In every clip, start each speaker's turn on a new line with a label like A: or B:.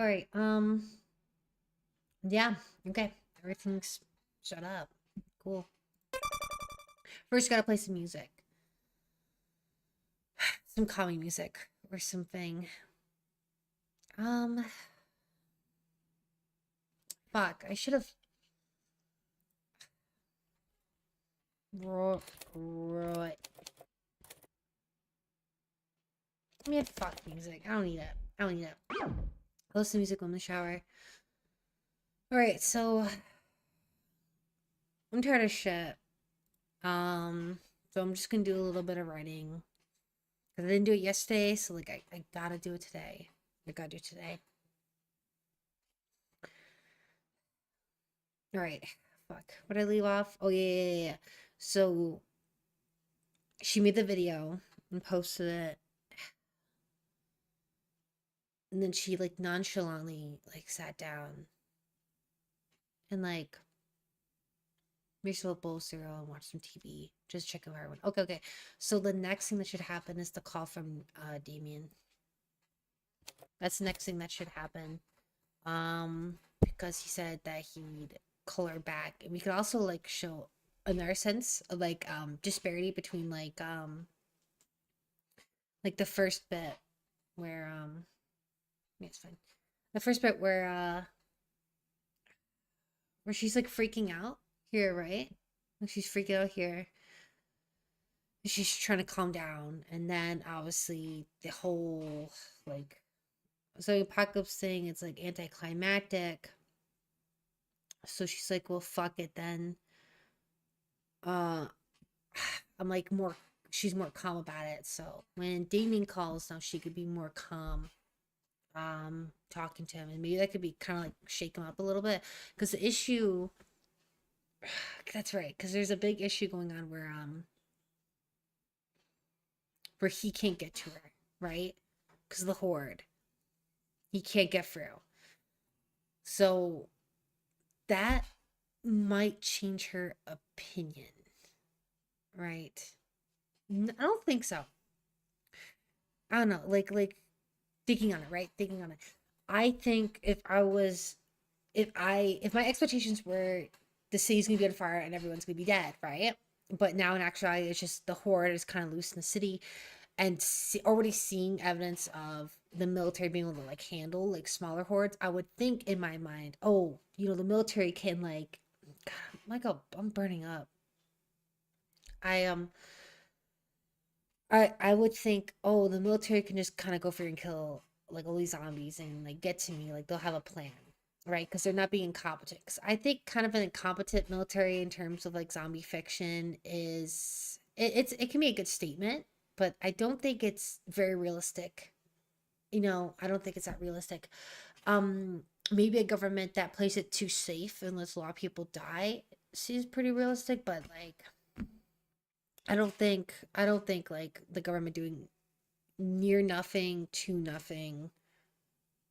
A: All right. Yeah. Okay. Everything's shut up. Cool. First, gotta play some music, some calming music or something. Um, fuck. I should have. Right. Man, fuck music. I don't need it. I don't need it. I listen to music when I'm in the shower. All right. So I'm tired of shit. So I'm just gonna do a little bit of writing. Cause I didn't do it yesterday, so like I gotta do it today. I gotta do it today. All right. Fuck. What did I leave off? Oh yeah. So she made the video and posted it, and then she like nonchalantly like sat down and like made herself a bowl of cereal and watched some TV. Just check out everyone. Okay, okay. So the next thing that should happen is the call from Damien. That's the next thing that should happen. Because he said that he'd call her back, and we could also like show another sense of like disparity between like the first bit where yeah, it's fine. The first bit where she's like freaking out here, right? Like she's freaking out here. She's trying to calm down, and then obviously the whole like so apocalypse thing, it's like anticlimactic. So she's like, well, fuck it then. Uh I'm like more she's more calm about it. So when Damien calls now she could be more calm talking to him, and maybe that could be kind of like shake him up a little bit, because the issue that's right, because there's a big issue going on where he can't get to her, right? Because of the horde, he can't get through. So that might change her opinion, right? I don't think so. I don't know, like thinking on it, right? Thinking on it. I think if my expectations were the city's gonna be on fire and everyone's gonna be dead, right? But now in actuality, it's just the horde is kind of loose in the city, and already seeing evidence of the military being able to like handle like smaller hordes. I would think in my mind, oh, the military can like, God, I'm burning up. I I would think, oh, the military can just kind of go through and kill like all these zombies and like get to me. Like they'll have a plan, right? Because they're not being incompetent. 'Cause I think kind of an incompetent military in terms of like zombie fiction it can be a good statement, but I don't think it's very realistic. I don't think it's that realistic. Maybe a government that plays it too safe and lets a lot of people die seems pretty realistic, but like I don't think like the government doing near nothing to nothing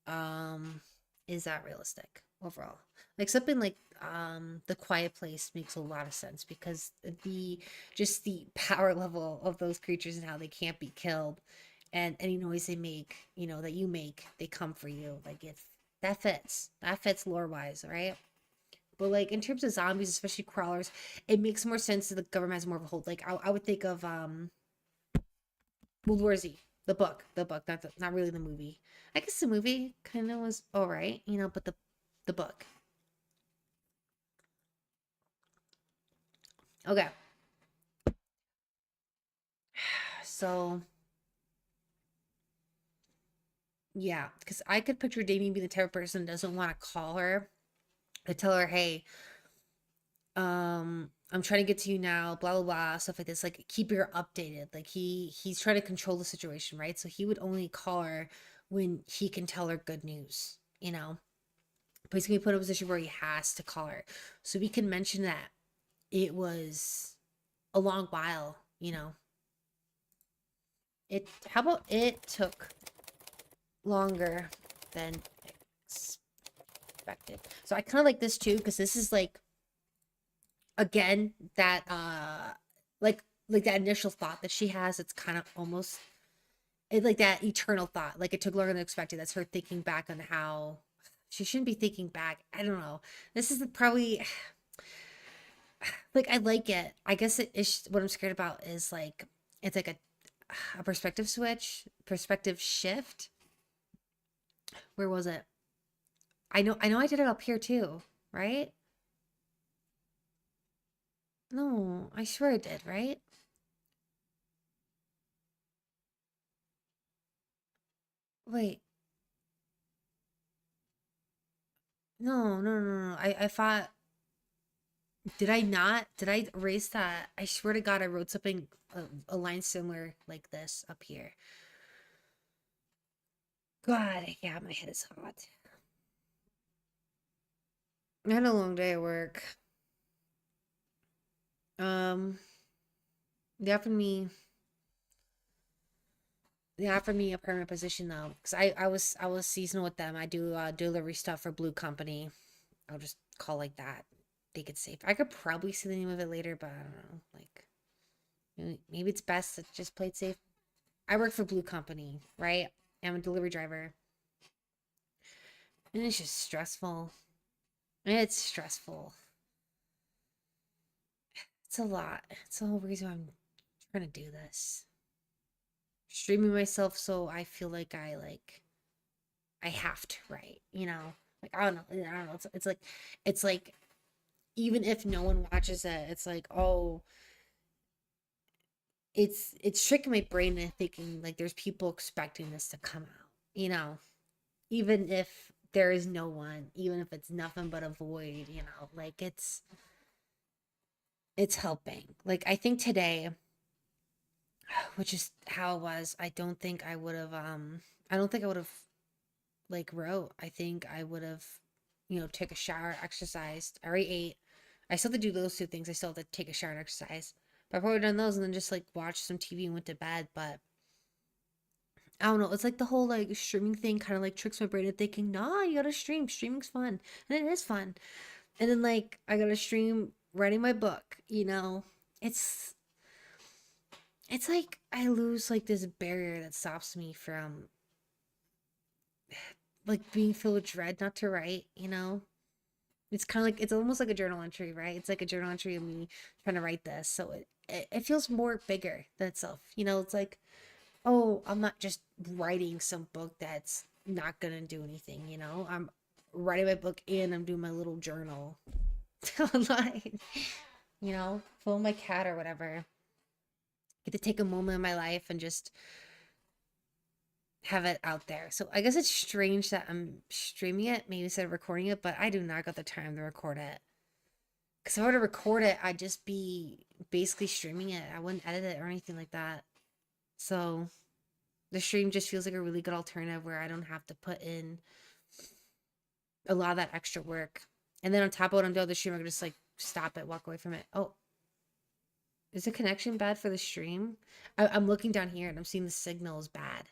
A: um is that realistic overall. Like something like the quiet place makes a lot of sense, because the just the power level of those creatures and how they can't be killed, and any noise they make, that you make, they come for you. Like if that fits lore wise, right? But like in terms of zombies, especially crawlers, it makes more sense that the government has more of a hold. Like I would think of World War Z, the book, not really the movie. I guess the movie kind of was all right, but the book. Okay, so yeah, because I could picture Damien being the type of person that doesn't want to call her to tell her, hey, I'm trying to get to you now, blah blah blah, stuff like this. Like keep her updated. Like he's trying to control the situation, right? So he would only call her when he can tell her good news. But he's gonna be put in a position where he has to call her. So we can mention that it was a long while. How about it took longer than expected. So I kind of like this too, because this is like, again, that like that initial thought that she has, it's kind of almost It like that eternal thought. Like it took longer than expected. That's her thinking back on how she shouldn't be thinking back. I don't know. This is probably like I like it. I guess it is what I'm scared about is like it's like a perspective switch, perspective shift. Where was it? I know I did it up here too, right? No, I swear I did, right? Wait, no. I thought did I not? Did I erase that? I swear to God, I wrote something a line similar like this up here. God, yeah, my head is hot. I had a long day at work. Um, they offered me they offered me a permanent position though, because I was seasonal with them. I do delivery stuff for Blue Company. I'll just call like that. Think it's safe. I could probably see the name of it later, but I don't know. Like maybe it's best to just play it safe. I work for Blue Company, right? I'm a delivery driver, and it's just stressful. It's stressful. It's a lot. It's the whole reason I'm trying to do this. Streaming myself so I feel like I have to write, you know? Like I don't know. It's like even if no one watches it, it's like, oh, it's tricking my brain into thinking like there's people expecting this to come out, you know? Even if there is no one, even if it's nothing but a void, you know, like it's helping. Like I think today, which is how it was, I don't think I would have like wrote. I think I would have, take a shower, exercised. I already ate. I still have to do those two things. I still have to take a shower and exercise. But I probably done those and then just like watched some TV and went to bed. But I don't know. It's like the whole like streaming thing kind of like tricks my brain into thinking, nah, you gotta stream. Streaming's fun. And it is fun. And then like I gotta stream writing my book, you know? It's it's like I lose like this barrier that stops me from like being filled with dread not to write, you know? It's kind of like it's almost like a journal entry, right? It's like a journal entry of me trying to write this. So it feels more bigger than itself. You know, it's like, oh, I'm not just writing some book that's not gonna do anything, you know? I'm writing my book and I'm doing my little journal online, you know, film my cat or whatever. Get to take a moment in my life and just have it out there. So I guess it's strange that I'm streaming it, maybe instead of recording it, but I do not got the time to record it. Because if I were to record it, I'd just be basically streaming it. I wouldn't edit it or anything like that. So the stream just feels like a really good alternative where I don't have to put in a lot of that extra work. And then on top of what I'm doing with the stream, I can just like stop it, walk away from it. Oh, is the connection bad for the stream? I'm looking down here and I'm seeing the signal is bad.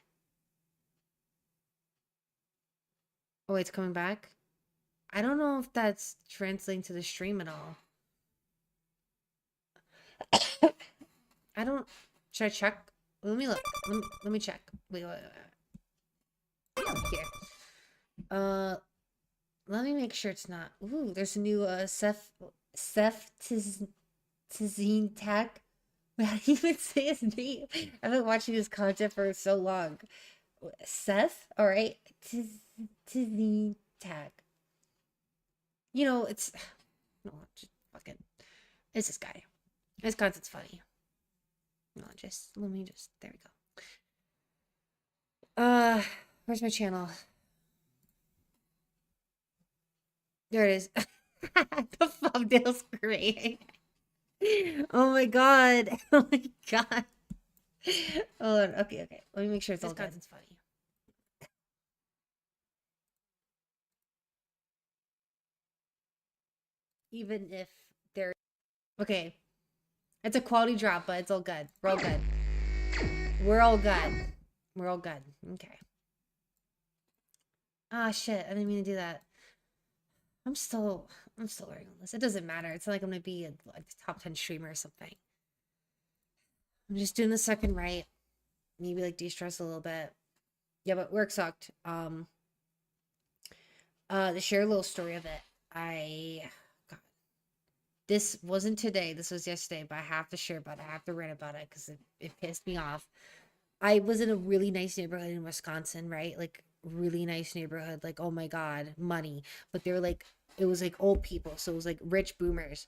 A: Oh, it's coming back? I don't know if that's translating to the stream at all. I don't. Should I check? Let me look. Let me check. Wait. Here. Uh, let me make sure it's not. Ooh, there's a new Seth Tizine tag. How do you even say his name? I've been watching his content for so long. Seth, all right. Tizine tag. It's no, just fucking. It's this guy. His content's funny. No, just let me just. There we go. Where's my channel? There it is. The thumbnail's great. Oh my god. Oh my god. Hold on. Okay. Let me make sure it's all good. It's funny. Even if they're okay. It's a quality drop, but it's all good. We're all good. We're all good. We're all good. Okay. Ah, shit. I didn't mean to do that. I'm still learning on this. It doesn't matter. It's not like I'm gonna be a like top 10 streamer or something. I'm just doing the second right. maybe like de-stress a little bit. Yeah, but work sucked. To share a little story of it, I God, this wasn't today, this was yesterday, but I have to share about it. I have to rant about it because it pissed me off. I was in a really nice neighborhood in Wisconsin, right? Like really nice neighborhood, like oh my God, money. But they were like it was like old people, so it was like rich boomers.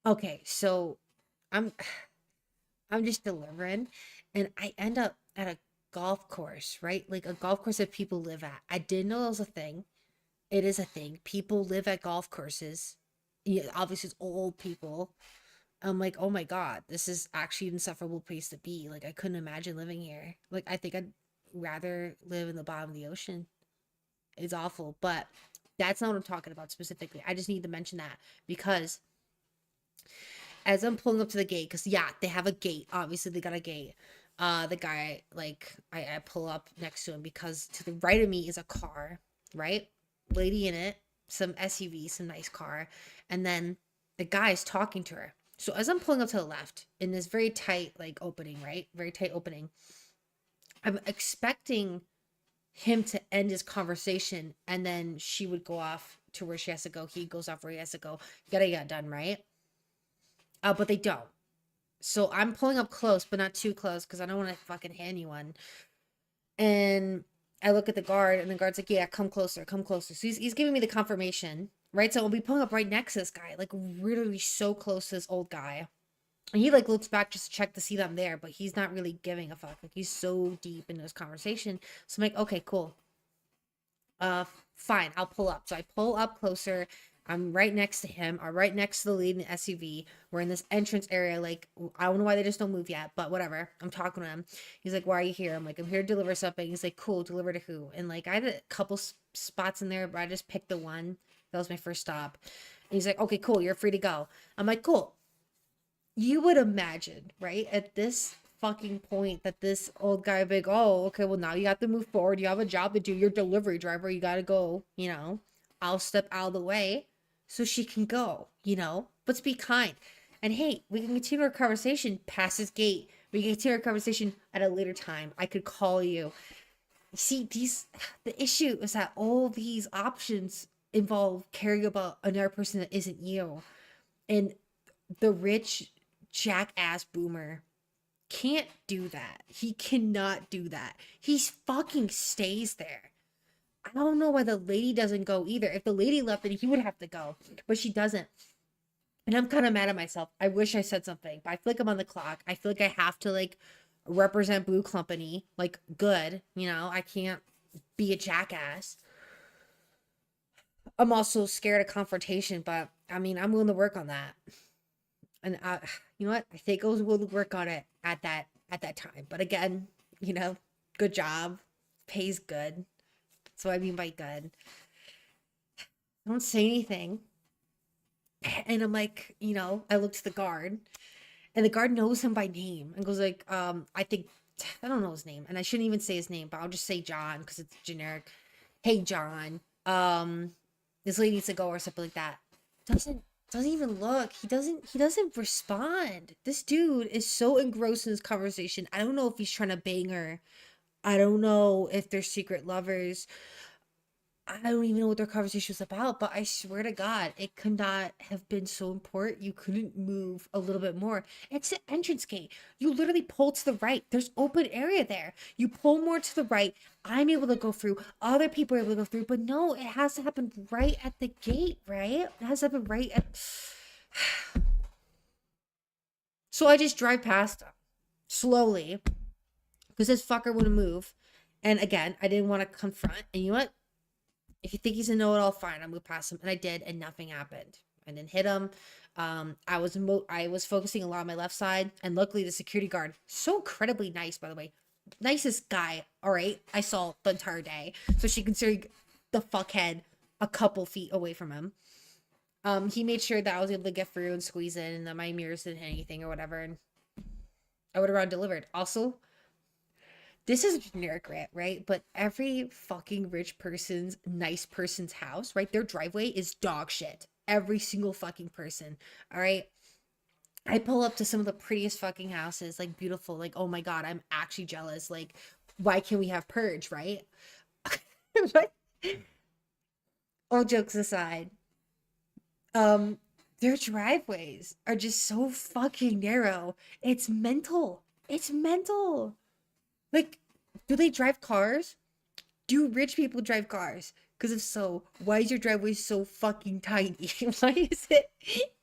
A: Okay, so I'm I'm just delivering and I end up at a golf course, right? Like a golf course that people live at. I didn't know it was a thing. It is a thing. People live at golf courses. Yeah, obviously it's old people. I'm like, oh my God, this is actually an insufferable place to be. Like I couldn't imagine living here. Like I think I'd rather live in the bottom of the ocean. It's awful, but that's not what I'm talking about specifically. I just need to mention that because as I'm pulling up to the gate, because yeah, they have a gate. Obviously, they got a gate. The guy, like, I pull up next to him because to the right of me is a car, right? Lady in it, some SUV, some nice car, and then the guy is talking to her. So as I'm pulling up to the left in this very tight, like, opening, right? Very tight opening, I'm expecting him to end his conversation and then she would go off to where she has to go. He goes off where he has to go. Gotta get done, right? But they don't. So I'm pulling up close, but not too close because I don't want to fucking hand you one. And I look at the guard, and the guard's like, "Yeah, come closer, come closer." So he's giving me the confirmation, right? So I'll be pulling up right next to this guy, like literally so close to this old guy. And he like looks back just to check to see that I'm there, but he's not really giving a fuck. Like he's so deep in this conversation. So I'm like, okay, cool. Fine, I'll pull up. So I pull up closer. I'm right next to him, or right next to the lead in the SUV. We're in this entrance area. Like, I don't know why they just don't move yet, but whatever. I'm talking to him. He's like, "Why are you here?" I'm like, "I'm here to deliver something." He's like, "Cool, deliver to who?" And like, I had a couple spots in there, but I just picked the one. That was my first stop. And he's like, "Okay, cool, you're free to go." I'm like, "Cool." You would imagine, right? At this fucking point that this old guy would be like, oh, okay, well now you have to move forward. You have a job to do. You're a delivery driver. You gotta go, you know. I'll step out of the way so she can go, you know. Let's be kind. And hey, we can continue our conversation past this gate. We can continue our conversation at a later time. I could call you. See, the issue is that all these options involve caring about another person that isn't you. And the rich jackass boomer can't do that. He cannot do that. He fucking stays there. I don't know why the lady doesn't go either. If the lady left, then he would have to go, but she doesn't. And I'm kind of mad at myself. I wish I said something, but I feel like I'm on the clock. I feel like I have to like represent Blue Company like good. You know, I can't be a jackass. I'm also scared of confrontation, but I mean, I'm willing to work on that. And you know what? I think I was willing to work on it at that time. But again, you know, good job, pays good. That's what I mean by good. I don't say anything, and I'm like, you know, I look to the guard, and the guard knows him by name and goes like, I think I don't know his name, and I shouldn't even say his name, but I'll just say John because it's generic. Hey, John, this lady needs to go or something like that. Doesn't doesn't even look. He doesn't respond. This dude is so engrossed in this conversation. I don't know if he's trying to bang her. I don't know if they're secret lovers. I don't even know what their conversation was about, but I swear to God, it could not have been so important. You couldn't move a little bit more. It's the entrance gate. You literally pull to the right. There's open area there. You pull more to the right. I'm able to go through. Other people are able to go through, but no, it has to happen right at the gate, right? It has to happen right at. So I just drive past him slowly because this fucker wouldn't move. And again, I didn't want to confront. And you know what? If you think he's a know-it-all, fine. I'll move past him, and I did, and nothing happened. I didn't hit him. I was focusing a lot on my left side, and luckily the security guard, so incredibly nice, by the way, nicest guy. All right, I saw the entire day, so she considered the fuckhead a couple feet away from him. He made sure that I was able to get through and squeeze in, and that my mirrors didn't hit anything or whatever, and I would have run delivered. Also, this is a generic rant, right? But every fucking rich person's, nice person's house, right? Their driveway is dog shit. Every single fucking person. All right. I pull up to some of the prettiest fucking houses, like beautiful, like oh my god, I'm actually jealous. Like, why can't we have purge, right? But all jokes aside, um, their driveways are just so fucking narrow. It's mental. It's mental. Like, do they drive cars? Do rich people drive cars? Because if so, why is your driveway so fucking tiny? Why is it?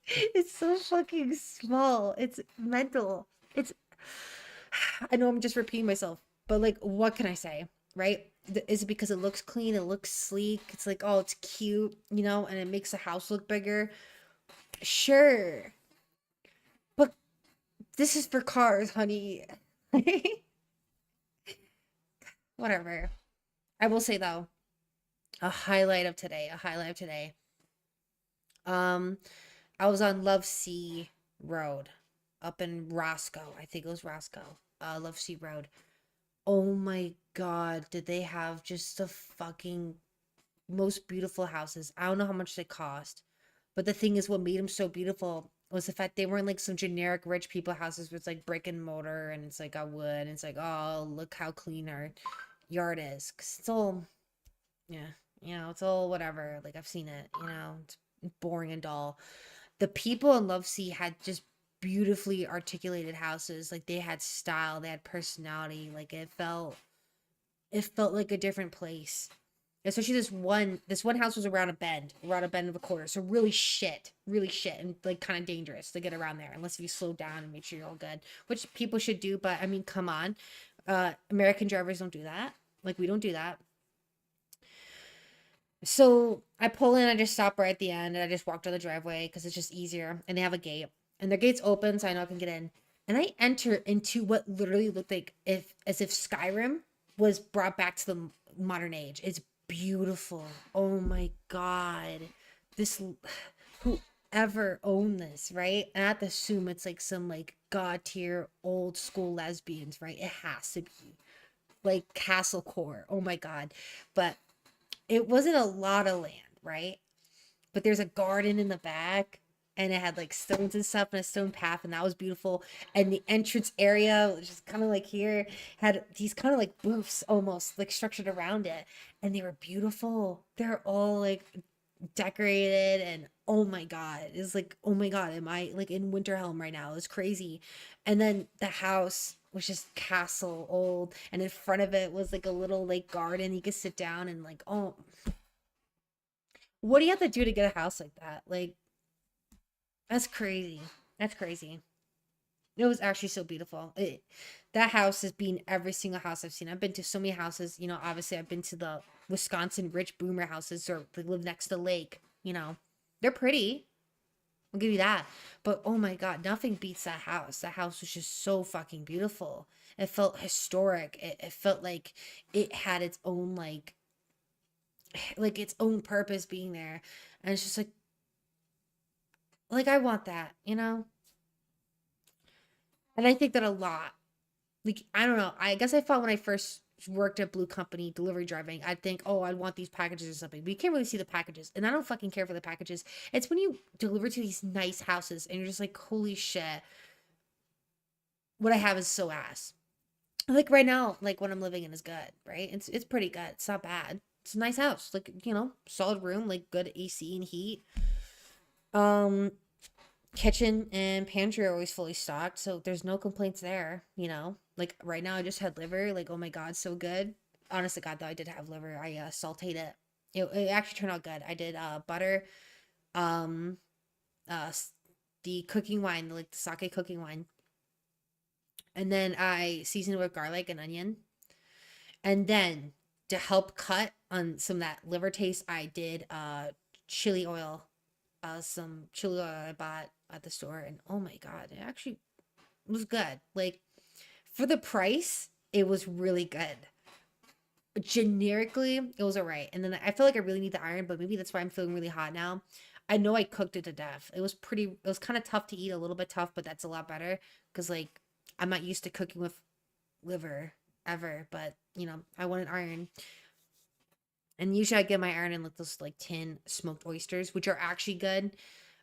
A: It's so fucking small. It's mental. It's. I know I'm just repeating myself, but like, what can I say, right? Is it because it looks clean? It looks sleek. It's like, oh, it's cute, and it makes the house look bigger. Sure, but this is for cars, honey. Whatever. I will say though, a highlight of today. Um, I was on Love Sea Road up in Roscoe. I think it was Roscoe. Love Sea Road. Oh my God, did they have just the fucking most beautiful houses? I don't know how much they cost, but the thing is, what made them so beautiful was the fact they weren't like some generic rich people houses where it's like brick and mortar and it's like a wood and it's like, oh, look how clean our yard is. 'Cause it's all, yeah, it's all whatever. Like I've seen it, it's boring and dull. The people in Love Sea had just beautifully articulated houses. Like they had style, they had personality. Like it felt like a different place. Especially this one house was around a bend of a quarter. So really shit, and like kind of dangerous to get around there unless you slow down and make sure you're all good, which people should do. But I mean, come on, American drivers don't do that. Like we don't do that. So I pull in, I just stop right at the end, and I just walk to the driveway because it's just easier. And they have a gate, and their gate's open, so I know I can get in. And I enter into what literally looked like as if Skyrim was brought back to the modern age. It's beautiful. Oh my God, this whoever owned this, right? And I have to assume it's like some like god tier old school lesbians, right? It has to be like castle core. Oh my God, but it wasn't a lot of land, right? But there's a garden in the back and it had like stones and stuff and a stone path and that was beautiful. And the entrance area, which is kind of like here, had these kind of like booths almost like structured around it. And they were beautiful. They're all like decorated and oh my God. It's like, oh my God, am I like in Winterhelm right now? It's crazy. And then the house was just castle old and in front of it was like a little like garden you could sit down and like, oh, what do you have to do to get a house like that? Like, that's crazy. That's crazy. It was actually so beautiful. That house has been every single house I've seen. I've been to so many houses. Obviously, I've been to the Wisconsin rich boomer houses or they live next to the lake. They're pretty. I'll give you that. But oh my God, nothing beats that house. That house was just so fucking beautiful. It felt historic. It felt like it had its own like its own purpose being there. And it's just like I want that. And I think that a lot. Like I don't know. I guess I thought when I first worked at Blue Company delivery driving, I'd think, oh, I want these packages or something. But you can't really see the packages, and I don't fucking care for the packages. It's when you deliver to these nice houses, and you're just like, holy shit, what I have is so ass. Like right now, like what I'm living in is good, right? It's pretty good. It's not bad. It's a nice house, like solid room, like good AC and heat. Um, Kitchen and pantry are always fully stocked, so there's no complaints there. Like right now I just had liver, like oh my God, so good. Honest to God though, I did have liver. I sauteed it. It actually turned out good. I did butter, um the cooking wine, like the sake cooking wine. And then I seasoned it with garlic and onion. And then to help cut on some of that liver taste, I did chili oil. Some chili oil I bought at the store, and oh my God, it actually was good. Like for the price, it was really good. Generically, it was alright. And then I feel like I really need the iron, but maybe that's why I'm feeling really hot now. I know I cooked it to death. It was kind of tough to eat, a little bit tough, but that's a lot better because like I'm not used to cooking with liver ever, but I want an iron. And usually I get my iron in like those like tin smoked oysters, which are actually good.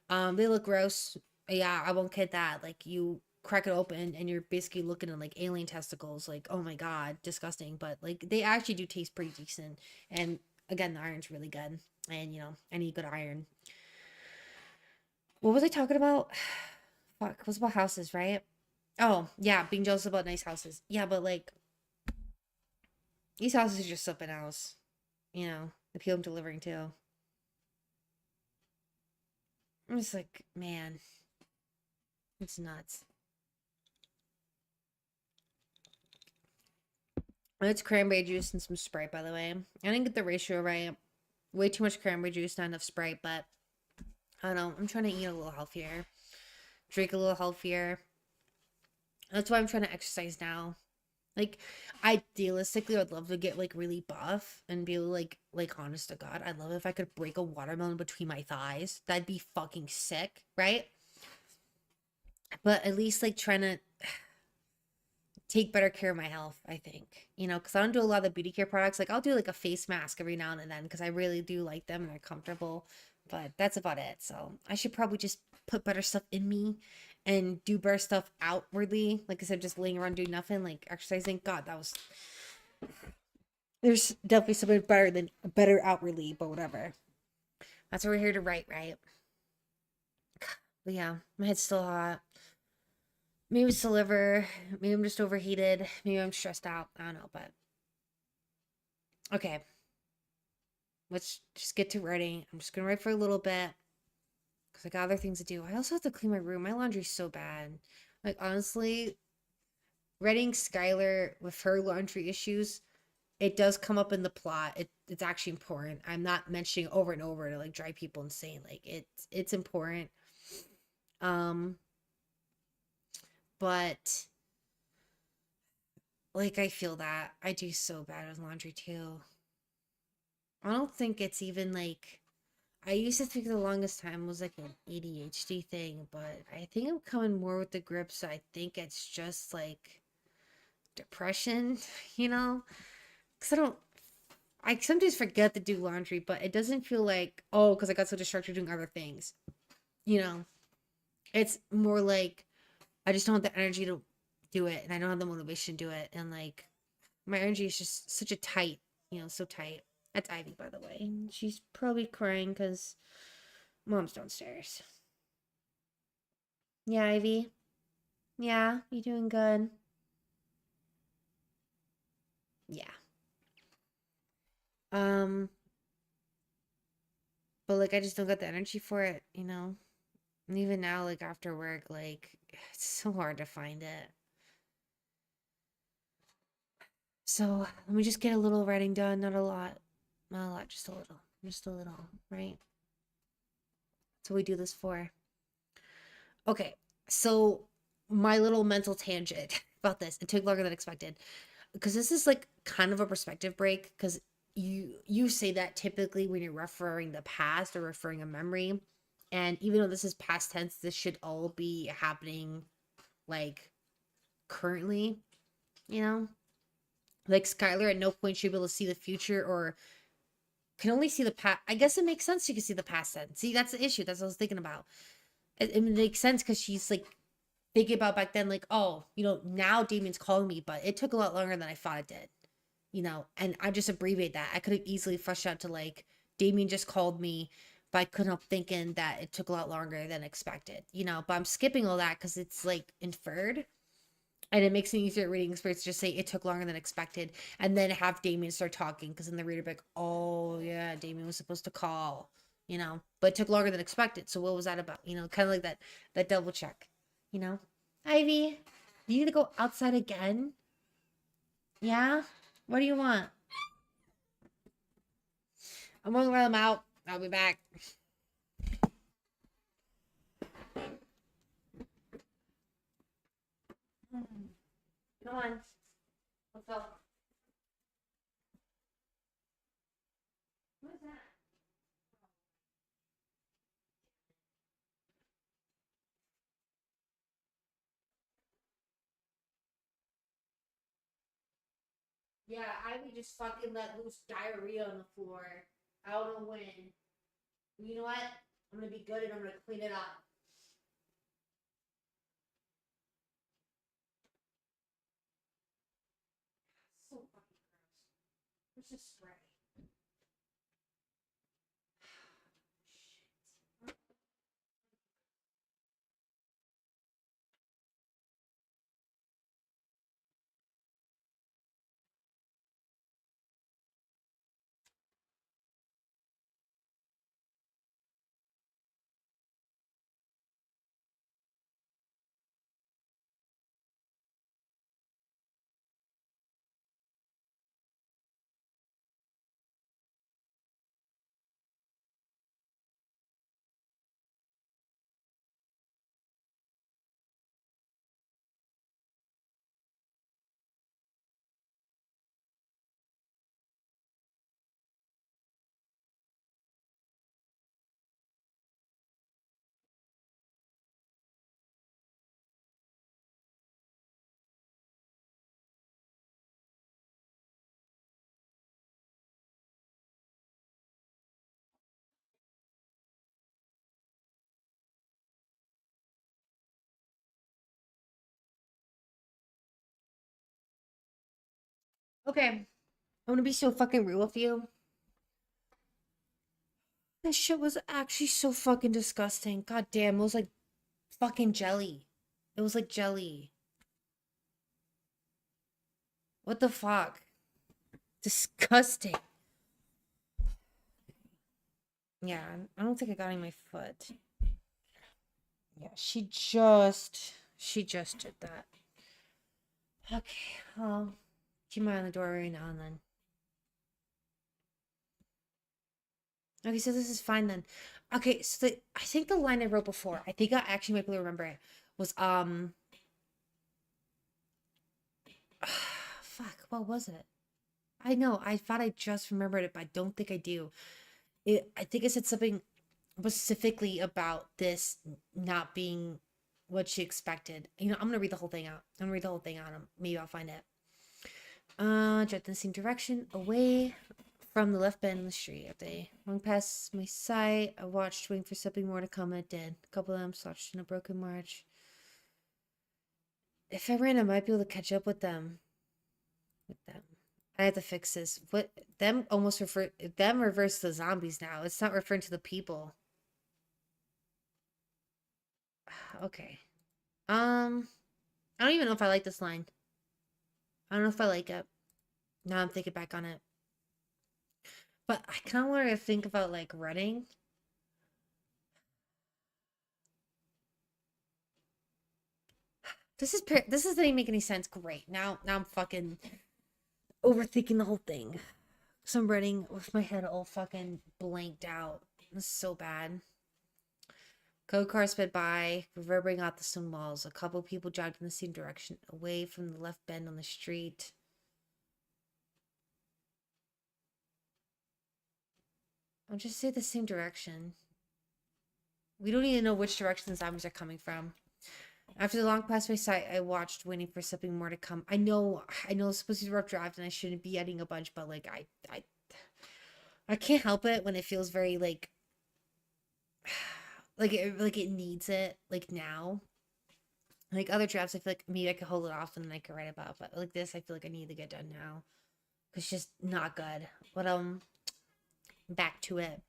A: They look gross. Yeah, I won't kid that. Like you crack it open and you're basically looking at like alien testicles. Like, oh my God, disgusting. But like they actually do taste pretty decent. And again, the iron's really good. And you know, I need good iron. What was I talking about? Fuck, it was about houses, right? Oh, yeah, being jealous about nice houses. Yeah, but like these houses are just something else. You know, the people I'm delivering to. I'm just like, man, it's nuts. It's cranberry juice and some Sprite, by the way. I didn't get the ratio right. Way too much cranberry juice, not enough Sprite, but I don't know. I'm trying to eat a little healthier, drink a little healthier. That's why I'm trying to exercise now. Like, idealistically, I'd love to get like really buff and be like honest to God, I'd love if I could break a watermelon between my thighs. That'd be fucking sick, right? But at least like trying to take better care of my health, I think. You know, because I don't do a lot of the beauty care products. Like I'll do like a face mask every now and then because I really do like them and they're comfortable. But that's about it. So I should probably just put better stuff in me and do better stuff outwardly. Like I said, just laying around doing nothing, like exercising. God, that was there's definitely something better than better outwardly, but whatever. That's what we're here to write, right? But yeah, my head's still hot. Maybe it's the liver. Maybe I'm just overheated. Maybe I'm stressed out. I don't know, but okay. Let's just get to writing. I'm just gonna write for a little bit because I got other things to do. I also have to clean my room. My laundry's so bad. Like honestly, writing Skylar with her laundry issues, it does come up in the plot. It's actually important. I'm not mentioning over and over to like drive people insane. Like it's important. Um, but like I feel that I do so bad with laundry too. I don't think it's even like I used to think the longest time was like an ADHD thing, but I think I'm coming more with the grips. I think it's just like depression, you know? Because I sometimes forget to do laundry, but it doesn't feel like, oh, because I got so distracted doing other things, you know? It's more like I just don't have the energy to do it and I don't have the motivation to do it. And like my energy is just such a tight, you know, so tight. That's Ivy, by the way. She's probably crying because mom's downstairs. Yeah, Ivy. Yeah, you doing good. Yeah. Um, but like I just don't got the energy for it, you know? And even now, like after work, like it's so hard to find it. So let me just get a little writing done, not a lot. Not a lot, just a little. Just a little, right? That's what we do this for. Okay, so my little mental tangent about this, it took longer than expected. Because this is like kind of a perspective break, because you say that typically when you're referring the past or referring a memory. And even though this is past tense, this should all be happening like currently, you know? Like Skylar at no point should be able to see the future or can only see the past. I guess it makes sense she can see the past tense. See, that's the issue. That's what I was thinking about. It makes sense because she's like thinking about back then, like, oh, you know, now Damien's calling me, but it took a lot longer than I thought it did, you know, and I just abbreviate that. I could have easily fleshed out to like, Damien just called me, but I couldn't help thinking that it took a lot longer than expected, you know, but I'm skipping all that because it's like inferred. And it makes an easier reading experience to just say it took longer than expected and then have Damien start talking because then the reader be like, oh, yeah, Damien was supposed to call, you know, but it took longer than expected. So what was that about? You know, kind of like that double check, you know? Ivy, you need to go outside again? Yeah? What do you want? I'm going to let him out. I'll be back. Come on. Let's go. What is that? Yeah, Ivy just fucking let loose diarrhea on the floor. I don't know when. You know what? I'm gonna be good and I'm gonna clean it up. just spray. Okay, I'm gonna be so fucking real with you. This shit was actually so fucking disgusting. God damn, it was like fucking jelly. It was like jelly. What the fuck? Disgusting. Yeah, I don't think I got any on my foot. Yeah, she just did that. Okay, I'll keep my eye on the door right now and then. Okay, so this is fine then. Okay, so I think the line I wrote before, I think I actually might be able to remember it, was fuck, what was it? I know, I thought I just remembered it, but I don't think I do. I think I said something specifically about this not being what she expected. You know, I'm gonna read the whole thing out. I'm gonna read the whole thing out. Maybe I'll find it. Jet in the same direction, away from the left bend in the street. If they went past my sight, I watched, waiting for something more to come, and it did. A couple of them slouched in a broken march. If I ran, I might be able to catch up with them. I have to fix this. What them almost refer them reverse the zombies now. It's not referring to the people. Okay. I don't even know if I like this line. I don't know if I like it. Now I'm thinking back on it. But I kind of want to think about like running. This doesn't make any sense. Great. Now I'm fucking overthinking the whole thing. So I'm running with my head all fucking blanked out. This is so bad. Go car sped by, reverberating out the stone walls. A couple people jogged in the same direction, away from the left bend on the street. I'll just say the same direction. We don't even know which direction the zombies are coming from. After the long pass by sight, I watched, waiting for something more to come. I know it's supposed to be a rough draft, and I shouldn't be adding a bunch, but like I can't help it when it feels very like it needs it like now. Like other drafts, I feel like maybe I could hold it off and then I could write about, but like this, I feel like I need to get done now. It's just not good. But back to it.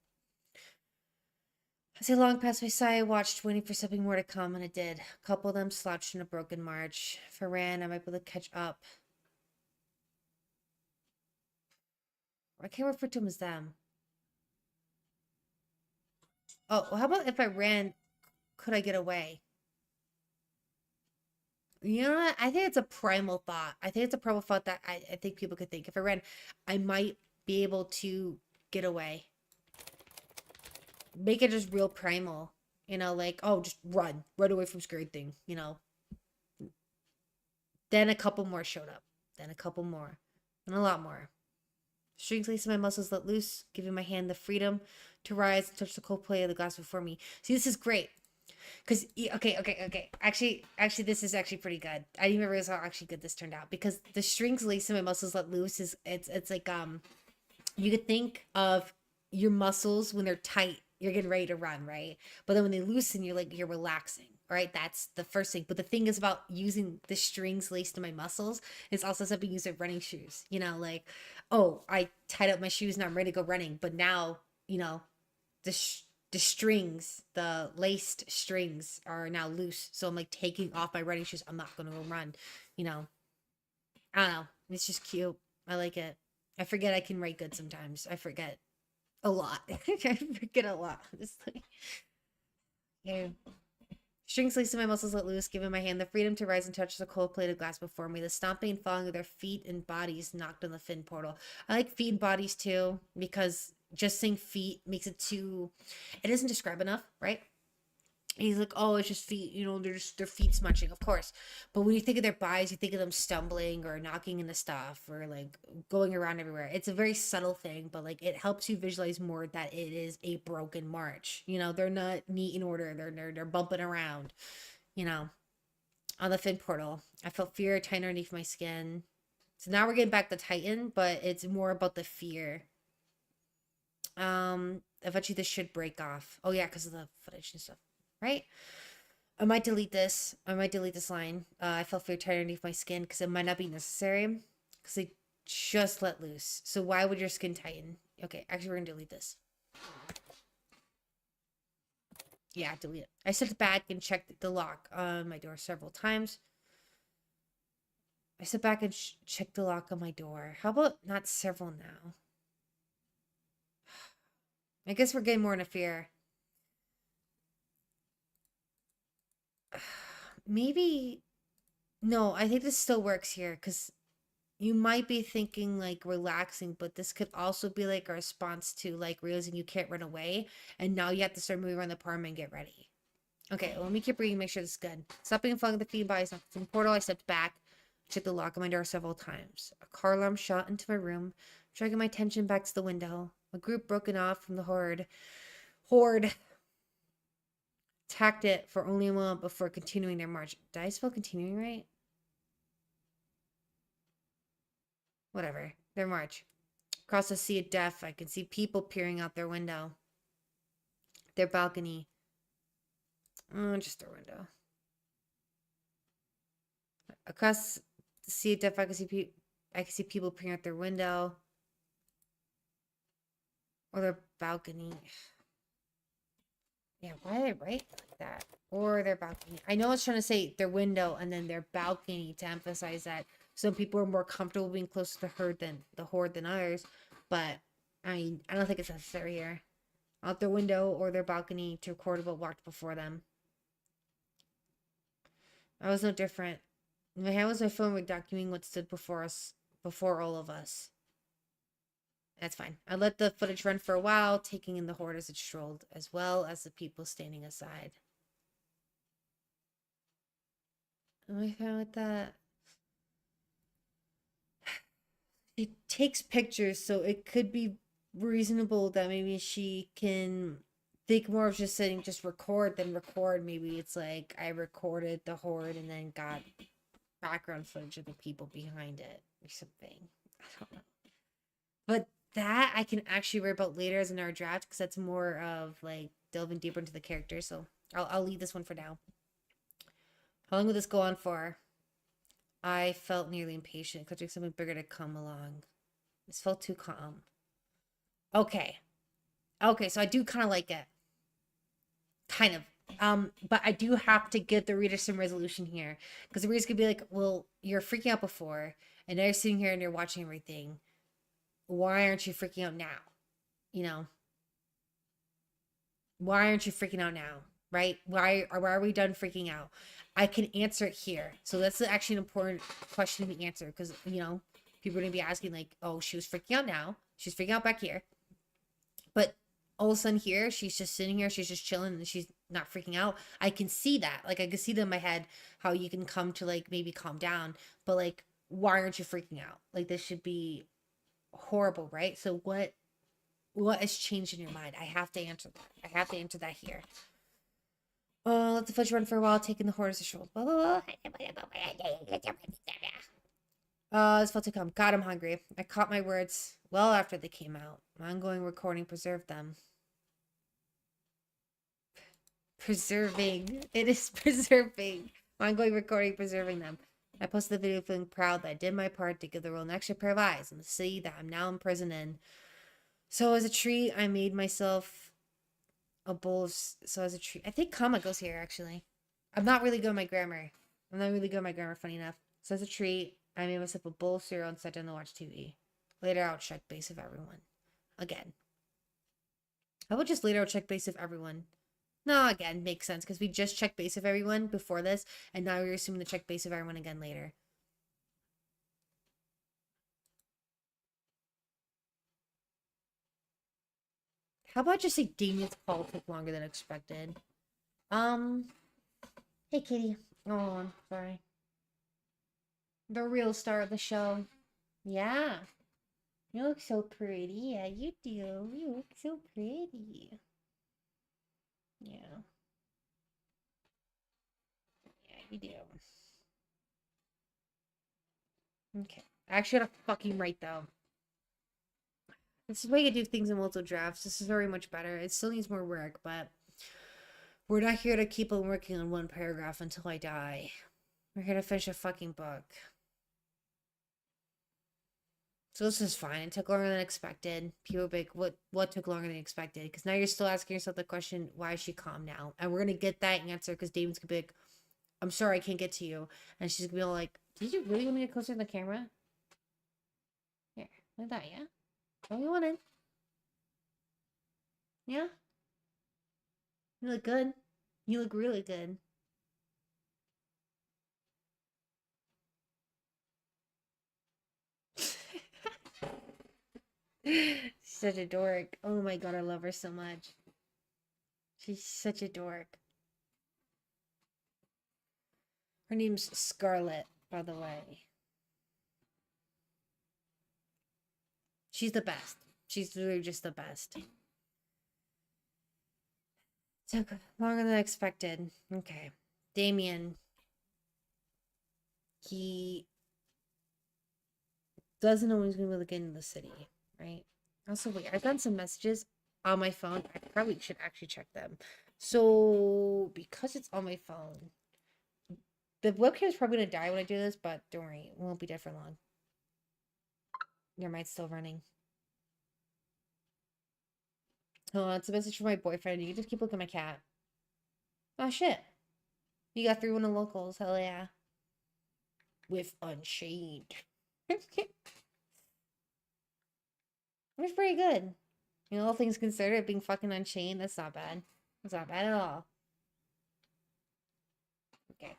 A: As I long past my side, I watched, waiting for something more to come, and it did. A couple of them slouched in a broken march. If I ran, I might be able to catch up. I can't refer to them as them. Oh, well, how about if I ran, could I get away? You know what? I think it's a primal thought. I think it's a primal thought that I think people could think. If I ran, I might be able to get away. Make it just real primal. You know, like, oh, just run. Run away from scary thing, you know. Then a couple more showed up. Then a couple more. And a lot more. Strings lacing my muscles let loose, giving my hand the freedom to rise and touch the cold play of the glass before me. See, this is great. Because okay. Actually, this is actually pretty good. I didn't even realize how actually good this turned out. Because the strings lacing my muscles let loose is it's like you could think of your muscles when they're tight, you're getting ready to run, right? But then when they loosen, you're relaxing, right? That's the first thing. But the thing is about using the strings laced to my muscles is also something using running shoes. You know, like, oh, I tied up my shoes and I'm ready to go running. But now, you know, the the strings, the laced strings are now loose. So I'm like taking off my running shoes. I'm not gonna go run. You know, I don't know. It's just cute. I like it. I forget I can write good sometimes. I forget a lot. I forget a lot. Honestly. Yeah. Strings laced in my muscles let loose, giving my hand the freedom to rise and touch the cold plate of glass before me. The stomping and falling of their feet and bodies knocked on the fin portal. I like feet and bodies too, because just saying feet makes it too. It doesn't describe enough, right? He's like, oh, it's just feet, you know, they're just their feet smudging, of course. But when you think of their bodies, you think of them stumbling or knocking into stuff or like going around everywhere. It's a very subtle thing, but like it helps you visualize more that it is a broken march. You know, they're not neat in order. They're bumping around, you know, on the fin portal. I felt fear tighten underneath my skin. So now we're getting back to Titan, but it's more about the fear. Eventually this should break off. Oh yeah, because of the footage and stuff, right? I might delete this. I might delete this line. I felt fear tight underneath my skin because it might not be necessary because they just let loose. So why would your skin tighten? Okay, actually, we're gonna delete this. Yeah, delete it. I stepped back and checked the lock on my door several times. I stepped back and checked the lock on my door. How about not several now? I guess we're getting more into fear. Maybe no, I think this still works here because you might be thinking like relaxing, but this could also be like a response to like realizing you can't run away and now you have to start moving around the apartment and get ready. Okay, let me keep reading, make sure this is good. Stopping and falling the feed by from the portal, I stepped back, checked the lock on my door several times. A car alarm shot into my room, dragging my attention back to the window. A group broken off from the horde attacked it for only a moment before continuing their march. Did I spell continuing right? Whatever. Their march. Across the sea of death, I can see people peering out their window. Their balcony. Oh, just their window. Across the sea of death, I can see people peering out their window. Or their balcony. Yeah, why did I write like that? Or their balcony. I know it's trying to say their window and then their balcony to emphasize that some people are more comfortable being closer to the horde than others. But I mean, I don't think it's necessary here. Out their window or their balcony to record what walked before them. I was no different. In my hand was my phone documenting what stood before us, before all of us. That's fine. I let the footage run for a while, taking in the horde as it strolled, as well as the people standing aside. Am I fine with that? She takes pictures, so it could be reasonable that maybe she can think more of just saying just record than record. Maybe it's like I recorded the horde and then got background footage of the people behind it or something. I don't know. But that I can actually worry about later as another draft because that's more of like delving deeper into the character. So I'll leave this one for now. How long will this go on for? I felt nearly impatient, expecting something bigger to come along. This felt too calm. Okay. Okay, so I do kind of like it. Kind of. But I do have to give the reader some resolution here. Because the reader's gonna be like, well, you're freaking out before, and now you're sitting here and you're watching everything. Why aren't you freaking out now? You know? Why aren't you freaking out now? Right? Why are we done freaking out? I can answer it here. So that's actually an important question to answer because people are gonna be asking like, oh, she was freaking out now. She's freaking out back here. But all of a sudden here, she's just sitting here, she's just chilling and she's not freaking out. I can see that. Like I can see that in my head how you can come to like maybe calm down. But like, why aren't you freaking out? Like this should be horrible, right? So what has changed in your mind? I have to answer that. I have to answer that here. Let the fudge run for a while, taking the horse to blah, blah, blah. This felt to come. God, I'm hungry. I caught my words well after they came out. My ongoing recording preserved them. Preserving. It is preserving. Ongoing recording, preserving them. I posted the video feeling proud that I did my part to give the world an extra pair of eyes in the city that I'm now imprisoned in. So as a treat, I made myself a bowl of... So as a treat... I think comma goes here, actually. I'm not really good at my grammar. Funny enough. So as a treat, I made myself a bowl of cereal and sat down to watch TV. Later, I'll check base with everyone. Again. I would just later I'll check base with everyone. No, again, makes sense, because we just checked base with everyone before this, and now we're assuming to check base with everyone again later. How about just say Damien's call took longer than expected? Hey, Kitty. Oh, I'm sorry. The real star of the show. Yeah. You look so pretty. Yeah, you do. You look so pretty. Yeah. Yeah, you do. Okay. I actually got a fucking right, though. This is why you do things in multiple drafts. This is very much better. It still needs more work, but we're not here to keep on working on one paragraph until I die. We're here to finish a fucking book. So this is fine. It took longer than expected. People be like, what took longer than expected? Because now you're still asking yourself the question, why is she calm now? And we're going to get that answer because Damon's going to be like, I'm sorry, I can't get to you. And she's going to be like, did you really want me to get closer to the camera? Here, like that, yeah? What you wanted? Yeah? You look good. You look really good. She's such a dork. Oh my god, I love her so much. She's such a dork. Her name's Scarlett, by the way. She's the best. She's literally just the best. Took longer than expected. Okay. Damien. He doesn't know when he's gonna be able to get into the city, right? Also, wait, I've gotten some messages on my phone. I probably should actually check them. So, because it's on my phone, the webcam is probably gonna die when I do this, but don't worry, it won't be dead for long. Your mic's still running. Oh, it's a message from my boyfriend. You can just keep looking at my cat. Oh shit. You got 3-1 in locals, hell yeah. With Unchained. It was pretty good. You know, all things considered, being fucking Unchained, that's not bad. That's not bad at all. Okay.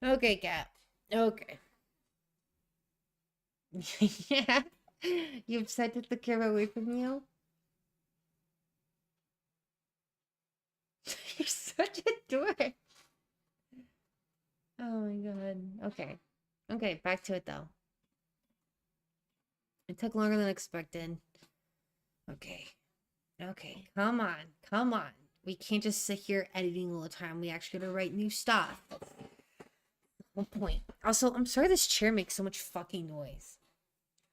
A: Okay, cat. Okay. Yeah. You upset that the camera away from you? You're such a dork. Oh my god. Okay. Okay, back to it though. It took longer than expected. Okay. Okay, come on. Come on. We can't just sit here editing all the time. We actually gotta write new stuff. One point. Also, I'm sorry this chair makes so much fucking noise.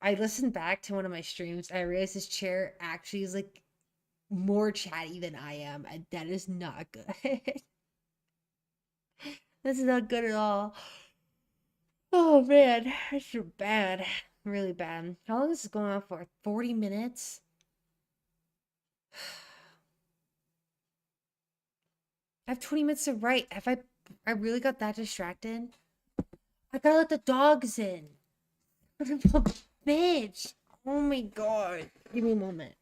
A: I listened back to one of my streams. I realized this chair actually is like more chatty than I am, and that is not good. This is not good at all. Oh man, that's bad. Really bad. How long is this going on for? 40 minutes? I have 20 minutes to write. I really got that distracted? I gotta let the dogs in. What a bitch. Oh my god. Give me a moment.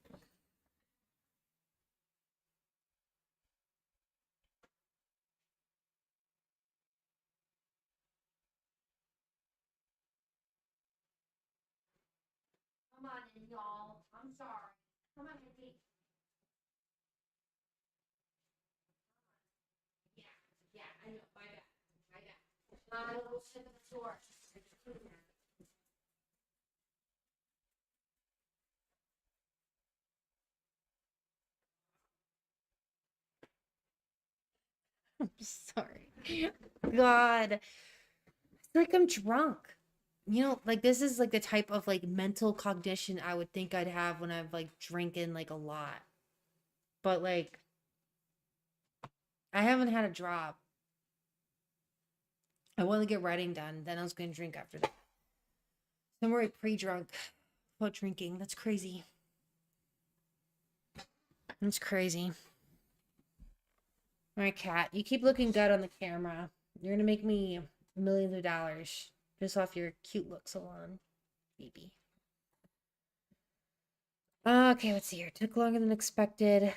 A: Come on in, y'all. I'm sorry. Come on in, yeah, yeah, I know. My bad. My bad. I will sit at the floor. I'm sorry. God. It's like I'm drunk. You know, like this is like the type of like mental cognition I would think I'd have when I'm like drinking like a lot. But like I haven't had a drop. I want to get writing done. Then I was going to drink after that. I'm already pre-drunk about drinking. That's crazy. That's crazy. My cat, you keep looking good on the camera. You're gonna make me millions of dollars just off your cute looks alone, baby. Okay, let's see here. Took longer than expected.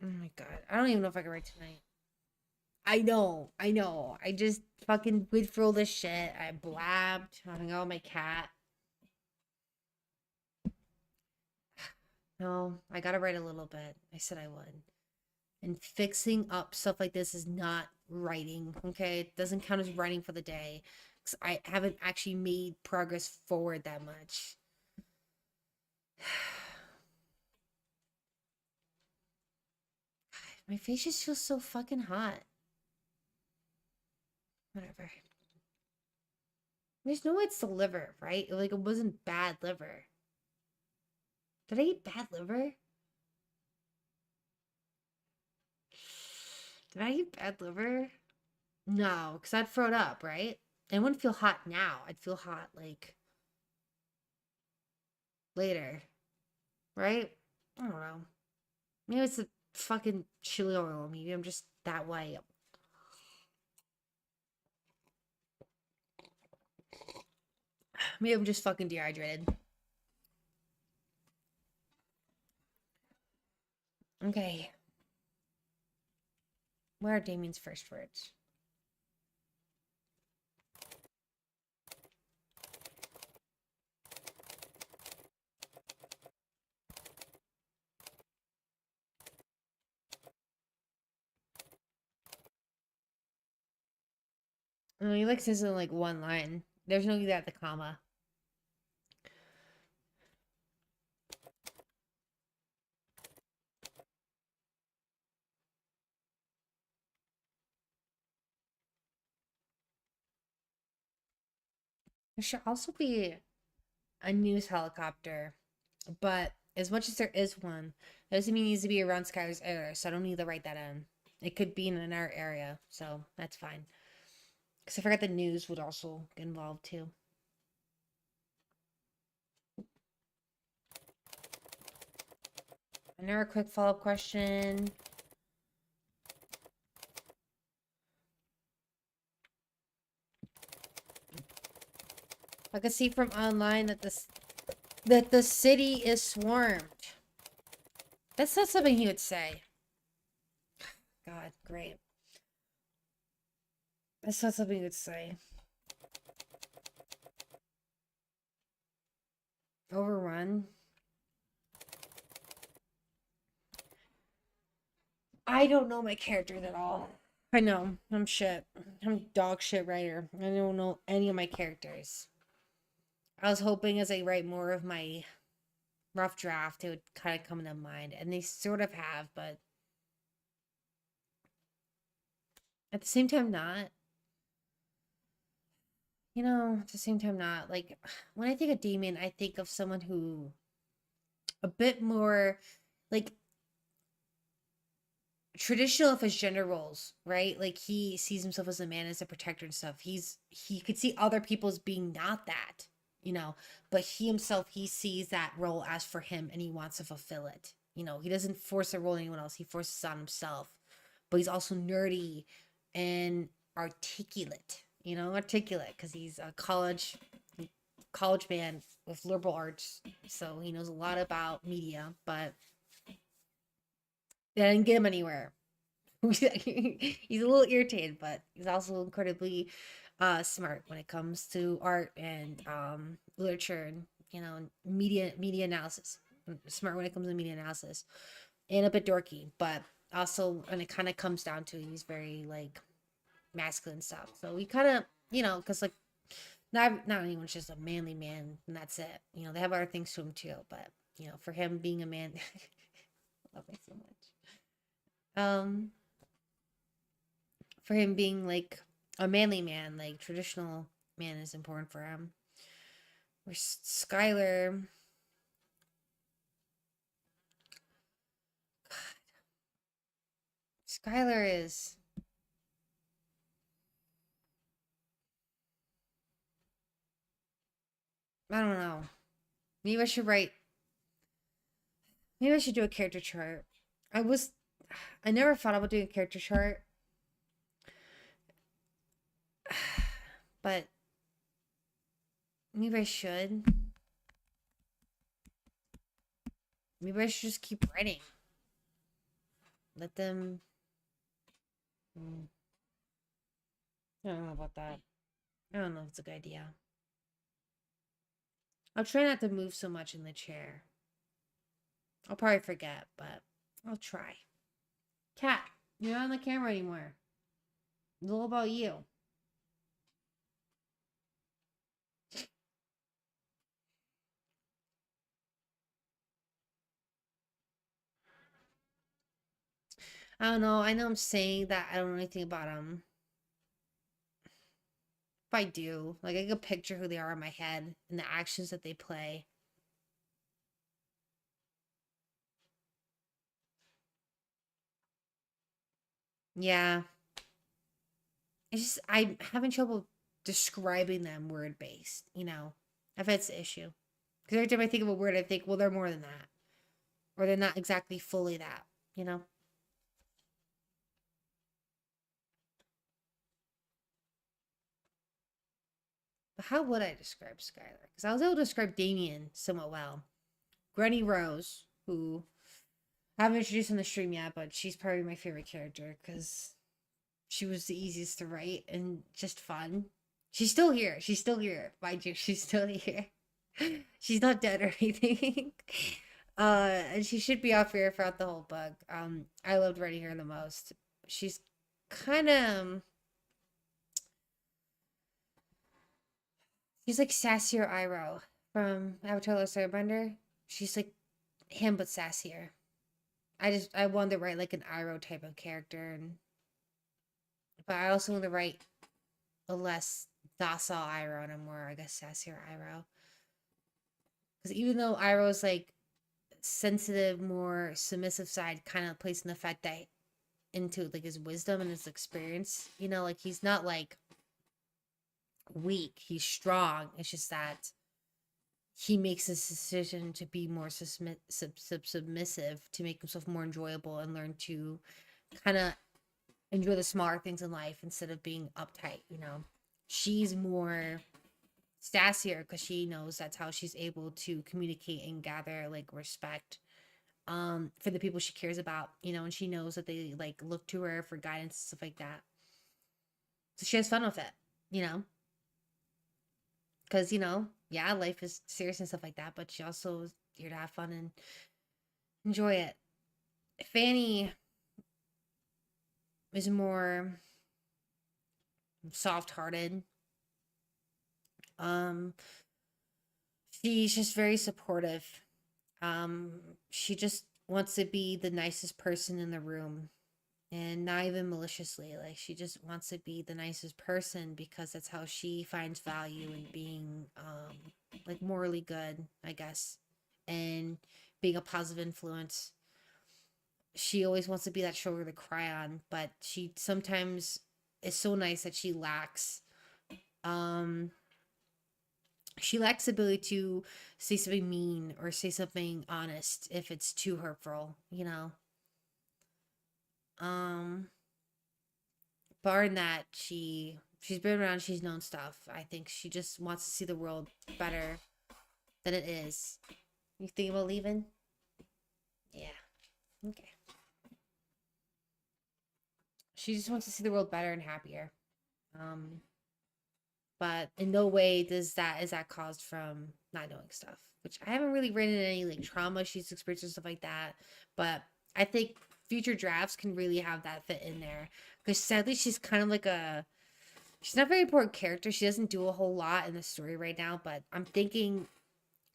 A: Oh my god. I don't even know if I can write tonight. I know. I just fucking went through all this shit. I blabbed. I hung out with my cat. No, I gotta write a little bit. I said I would. And fixing up stuff like this is not writing, okay? It doesn't count as writing for the day. 'Cause I haven't actually made progress forward that much. My face just feels so fucking hot. Whatever. There's no way it's the liver, right? Like, it wasn't bad liver. Did I eat bad liver? Did I eat bad liver? No, because I'd throw it up, right? And it wouldn't feel hot now. I'd feel hot, like, later, right? I don't know. Maybe it's the fucking chili oil. Maybe I'm just that way. Maybe I'm just fucking dehydrated. Okay. What are Damien's first words? Oh, he likes this in like one line. There's no that the comma. There should also be a news helicopter, but as much as there is one, that doesn't mean it needs to be around Skylar's area, so I don't need to write that in. It could be in our area, so that's fine. Because I forgot the news would also get involved too. Another quick follow-up question. I could see from online that the city is swarmed. That's not something he would say. God, great. That's not something he would say. Overrun. I don't know my characters at all. I know. I'm shit. I'm dog shit writer. I don't know any of my characters. I was hoping as I write more of my rough draft, it would kind of come into mind. And they sort of have, but at the same time, not. You know, at the same time, not. Like, when I think of Damien, I think of someone who a bit more like traditional of his gender roles, right? Like he sees himself as a man, as a protector and stuff. He could see other people as being not that, you know, but he himself he sees that role as for him and he wants to fulfill it. You know, he doesn't force a role on anyone else. He forces it on himself. But he's also nerdy and articulate. You know, articulate because he's a college man with liberal arts, so he knows a lot about media, but that didn't get him anywhere. He's a little irritated, but he's also incredibly smart when it comes to art and literature and media analysis. Smart when it comes to media analysis, and a bit dorky, but also when it kind of comes down to it, he's very like masculine stuff. So we kind of because like not anyone's just a manly man and that's it. You know they have other things to him too, but for him being a man, I love it so much. For him being like a manly man, like traditional man is important for him. Where Skylar, Skylar is. I don't know. Maybe I should write. Maybe I should do a character chart. I was. I never thought about doing a character chart, but maybe I should. Maybe I should just keep writing. Let them. I don't know about that. I don't know if it's a good idea. I'll try not to move so much in the chair. I'll probably forget, but I'll try. Cat, you're not on the camera anymore. It's all about you. I don't know. I know I'm saying that I don't know anything about them. If I do, like I can picture who they are in my head and the actions that they play. Yeah. It's just I'm having trouble describing them word based, you know. If that's the issue. Because every time I think of a word, I think, well, they're more than that. Or they're not exactly fully that, you know? But how would I describe Skylar? Because I was able to describe Damien somewhat well. Granny Rose, who I haven't introduced on the stream yet, but she's probably my favorite character because she was the easiest to write and just fun. She's still here. She's still here. Mind you, she's still here. She's not dead or anything. And she should be off here throughout the whole book. I loved writing her the most. She's kind of she's like sassier Iroh from Avatar: The Last Airbender. She's like him but sassier. I wanted to write like an Iroh type of character, and but I also want to write a less docile Iroh and a more I guess sassier Iroh. Because even though Iroh's like sensitive, more submissive side, kind of plays in the fact that into like his wisdom and his experience, you know, like he's not like weak, he's strong. It's just that he makes this decision to be more submissive to make himself more enjoyable and learn to kind of enjoy the smaller things in life instead of being uptight, you know. She's more sassier because she knows that's how she's able to communicate and gather like respect for the people she cares about, you know, and she knows that they like look to her for guidance and stuff like that. So she has fun with it, you know, because you know, yeah, life is serious and stuff like that, but she also is here to have fun and enjoy it. Fanny is more soft-hearted. Um, she's just very supportive. She just wants to be the nicest person in the room and not even maliciously. Like she just wants to be the nicest person because that's how she finds value in being like morally good, I guess, and being a positive influence. She always wants to be that shoulder to cry on, but she sometimes is so nice that um she lacks the ability to say something mean or say something honest if it's too hurtful, you know. Um Barring that, she's been around, she's known stuff. I think she just wants to see the world better than it is. You think about leaving? Yeah. Okay. She just wants to see the world better and happier. Um but in no way is that caused from not knowing stuff, which I haven't really written any like trauma she's experienced or stuff like that, but I think future drafts can really have that fit in there because sadly she's kind of like a she's not a very important character. She doesn't do a whole lot in the story right now, but I'm thinking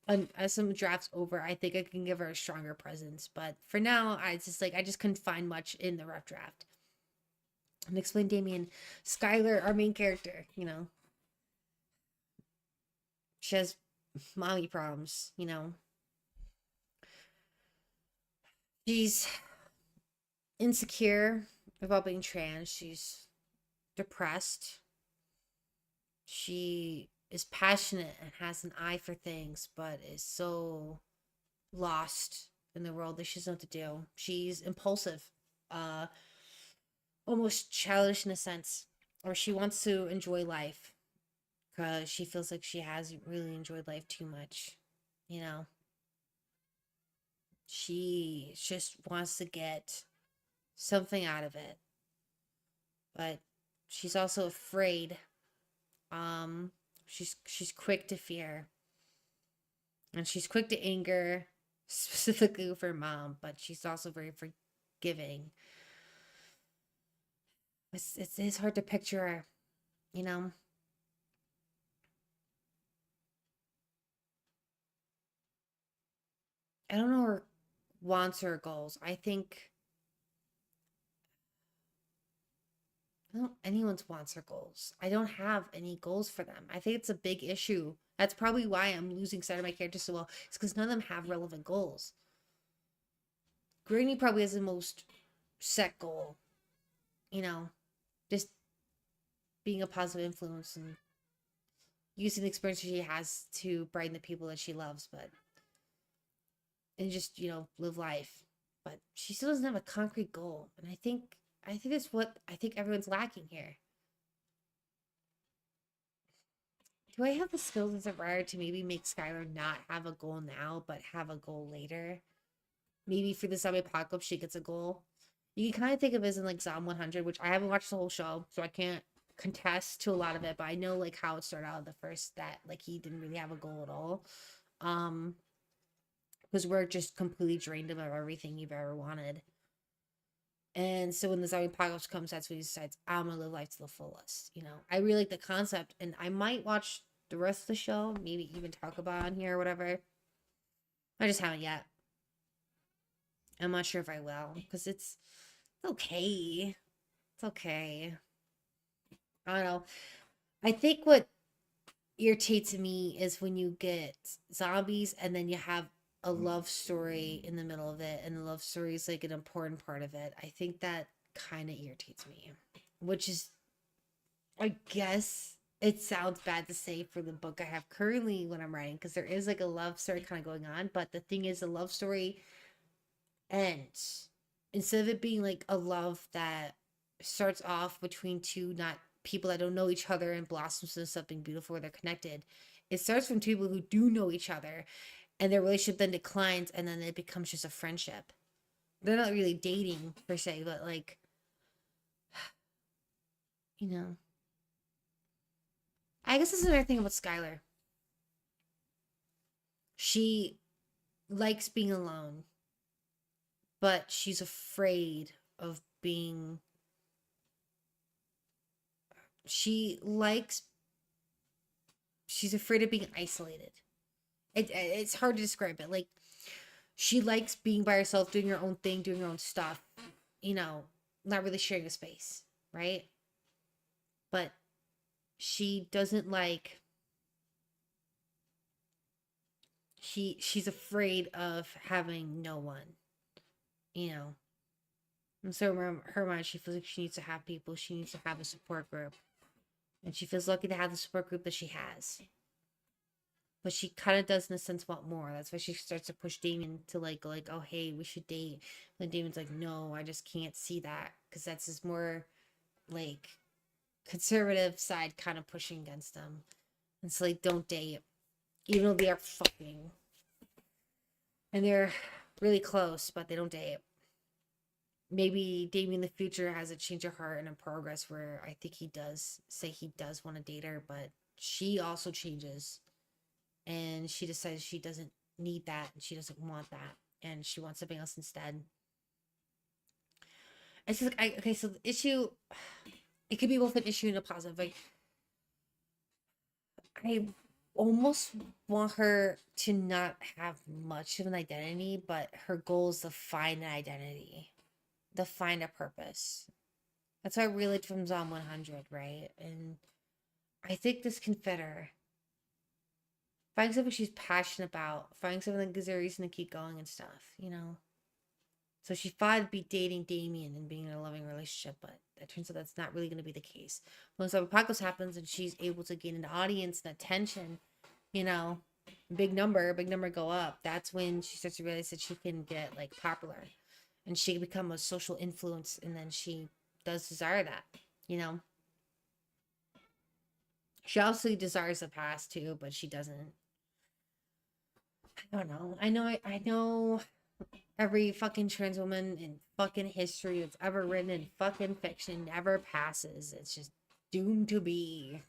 A: as some drafts over, I think I can give her a stronger presence. But for now, I just couldn't find much in the rough draft. And explain Damien, Skylar, our main character, you know, she has mommy problems, you know. She's insecure about being trans. She's depressed. She is passionate and has an eye for things, but is so lost in the world that she doesn't know what to do. She's impulsive, uh, almost childish in a sense, or she wants to enjoy life because she feels like she hasn't really enjoyed life too much. You know, she just wants to get something out of it, but she's also afraid. Um, she's quick to fear, and she's quick to anger, specifically with her mom, but she's also very forgiving. It's hard to picture her, you know. I don't know her wants or goals. I don't anyone's wants or goals. I don't have any goals for them. I think it's a big issue. That's probably why I'm losing sight of my characters so well. It's because none of them have relevant goals. Granny probably has the most set goal, you know, just being a positive influence and using the experience she has to brighten the people that she loves, but and just, live life. But she still doesn't have a concrete goal. And I think that's what I think everyone's lacking here. Do I have the skills as a writer to maybe make Skylar not have a goal now, but have a goal later? Maybe for the zombie apocalypse, she gets a goal. You can kind of think of it as in like Zom 100, which I haven't watched the whole show, so I can't contest to a lot of it, but I know like how it started out the first that like he didn't really have a goal at all. Um, because work just completely drained him of everything you've ever wanted. And so when the zombie apocalypse comes, that's when he decides, I'm gonna live life to the fullest. I really like the concept, and I might watch the rest of the show, maybe even talk about it on here or whatever. I just haven't yet. I'm not sure if I will, because it's okay. It's okay. I don't know. I think what irritates me is when you get zombies and then you have a love story in the middle of it, and the love story is like an important part of it. I think that kind of irritates me, which is, I guess, it sounds bad to say for the book I have currently when I'm writing, because there is like a love story kind of going on, but the thing is, the love story ends instead of it being like a love that starts off between two not people that don't know each other and blossoms into something beautiful where they're connected. It starts from two people who do know each other, and their relationship then declines, and then it becomes just a friendship. They're not really dating per se, but like, you know. I guess that's another thing about Skylar. She likes being alone, but she's afraid of being. She likes. She's afraid of being isolated. It's hard to describe it. Like, she likes being by herself, doing her own thing, doing her own stuff. You know, not really sharing a space, right? But she doesn't like. She's afraid of having no one. You know, and so in her mind, she feels like she needs to have people. She needs to have a support group, and she feels lucky to have the support group that she has. But she kind of does in a sense want more. That's why she starts to push Damien to like, oh hey, we should date. And Damien's like, no, I just can't see that, because that's his more like conservative side kind of pushing against them. And so like, don't date, even though they are fucking, and they're really close, but they don't date. Maybe Damien in the future has a change of heart and a progress where I think he does say he does want to date her, but she also changes, and she decides she doesn't need that and she doesn't want that, and she wants something else instead. It's just like, okay, so the issue, it could be both an issue and a positive. Like, I almost want her to not have much of an identity, but her goal is to find an identity, to find a purpose. That's why I really liked from Zom 100, right? And I think this can fit her. Find something she's passionate about, find something that gives her a reason to keep going and stuff, you know? So she thought it'd be dating Damien and being in a loving relationship, but it turns out that's not really going to be the case. Once the apocalypse happens and she's able to gain an audience and attention, you know, big number go up. That's when she starts to realize that she can get like popular and she can become a social influence. And then she does desire that, you know. She also desires the past too, but she doesn't. I don't know. I know every fucking trans woman in fucking history that's ever written in fucking fiction never passes. It's just doomed to be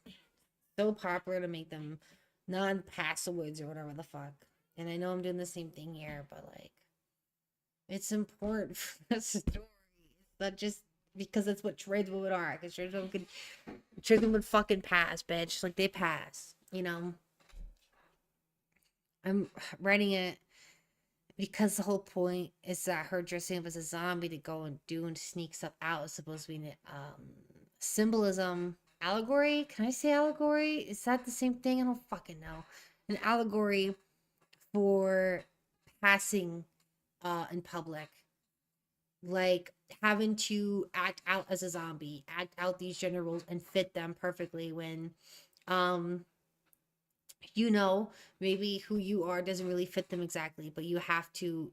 A: so popular to make them non-passawards or whatever the fuck. And I know I'm doing the same thing here, but like, it's important for the story. It's not just because that's what trans women are. Because trans women fucking pass, bitch. Like they pass. You know, I'm writing it because the whole point is that her dressing up as a zombie to go and do and sneak stuff out is supposed to be symbolism, allegory. Can I say allegory? Is that the same thing? I don't fucking know. An allegory for passing in public, like having to act out as a zombie, act out these gender roles and fit them perfectly when um you know maybe who you are doesn't really fit them exactly, but you have to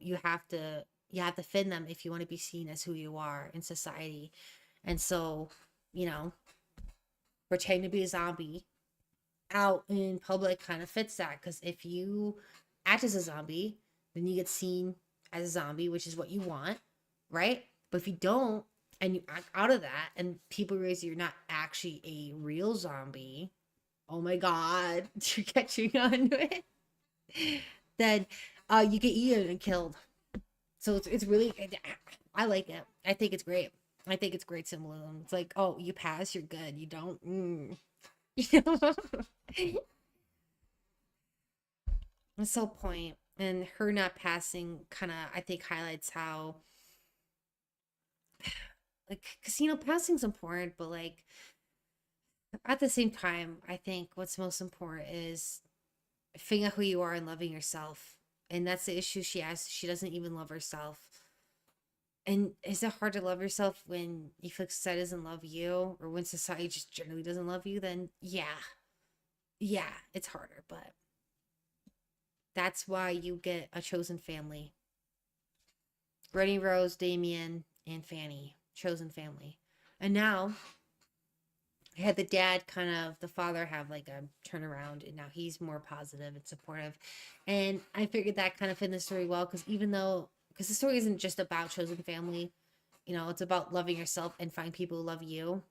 A: fit them if you want to be seen as who you are in society. And so, you know, pretending to be a zombie out in public kind of fits that, because if you act as a zombie, then you get seen as a zombie, which is what you want, right? But if you don't and you act out of that and people realize you're not actually a real zombie, oh my god, you're catching on to it, then you get eaten and killed. So it's really, I like it. I think it's great. I think it's great symbolism. It's like, oh, you pass, you're good. You don't, you know. That's the whole point. And her not passing kind of, I think, highlights how, like, because, you know, passing's important, but, like, at the same time, I think what's most important is figuring out who you are and loving yourself. And that's the issue she has. She doesn't even love herself. And is it hard to love yourself when you feel like society doesn't love you, or when society just generally doesn't love you? Then, yeah, it's harder. But that's why you get a chosen family. Rennie Rose, Damien, and Fanny, chosen family. And now I had the dad kind of, the father have like a turnaround, and now he's more positive and supportive. And I figured that kind of fit in the story well, because even though, because the story isn't just about chosen family, you know, it's about loving yourself and finding people who love you.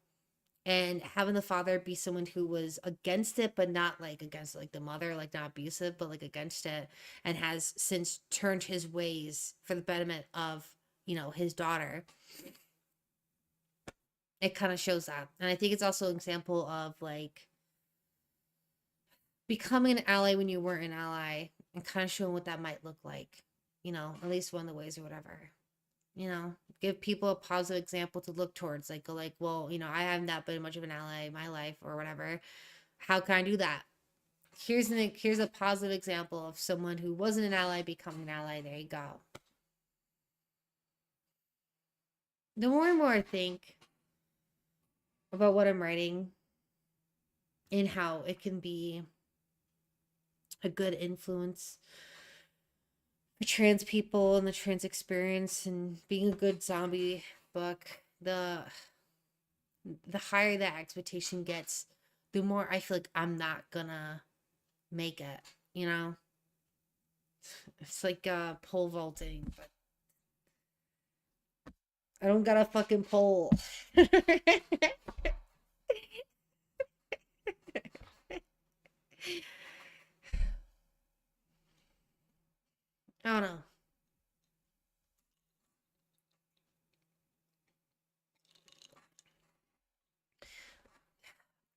A: And having the father be someone who was against it, but not like against like the mother, like not abusive, but like against it, and has since turned his ways for the betterment of, you know, his daughter. It kind of shows that. And I think it's also an example of like becoming an ally when you weren't an ally, and kind of showing what that might look like, you know, at least one of the ways or whatever. You know, give people a positive example to look towards, like go like, well, you know, I haven't that been much of an ally in my life or whatever. How can I do that? Here's a positive example of someone who wasn't an ally becoming an ally. There you go. The more and more I think about what I'm writing and how it can be a good influence for trans people and the trans experience and being a good zombie book, the higher that expectation gets, the more I feel like I'm not gonna make it, you know? It's like pole vaulting, but I don't got a fucking pole. I don't know.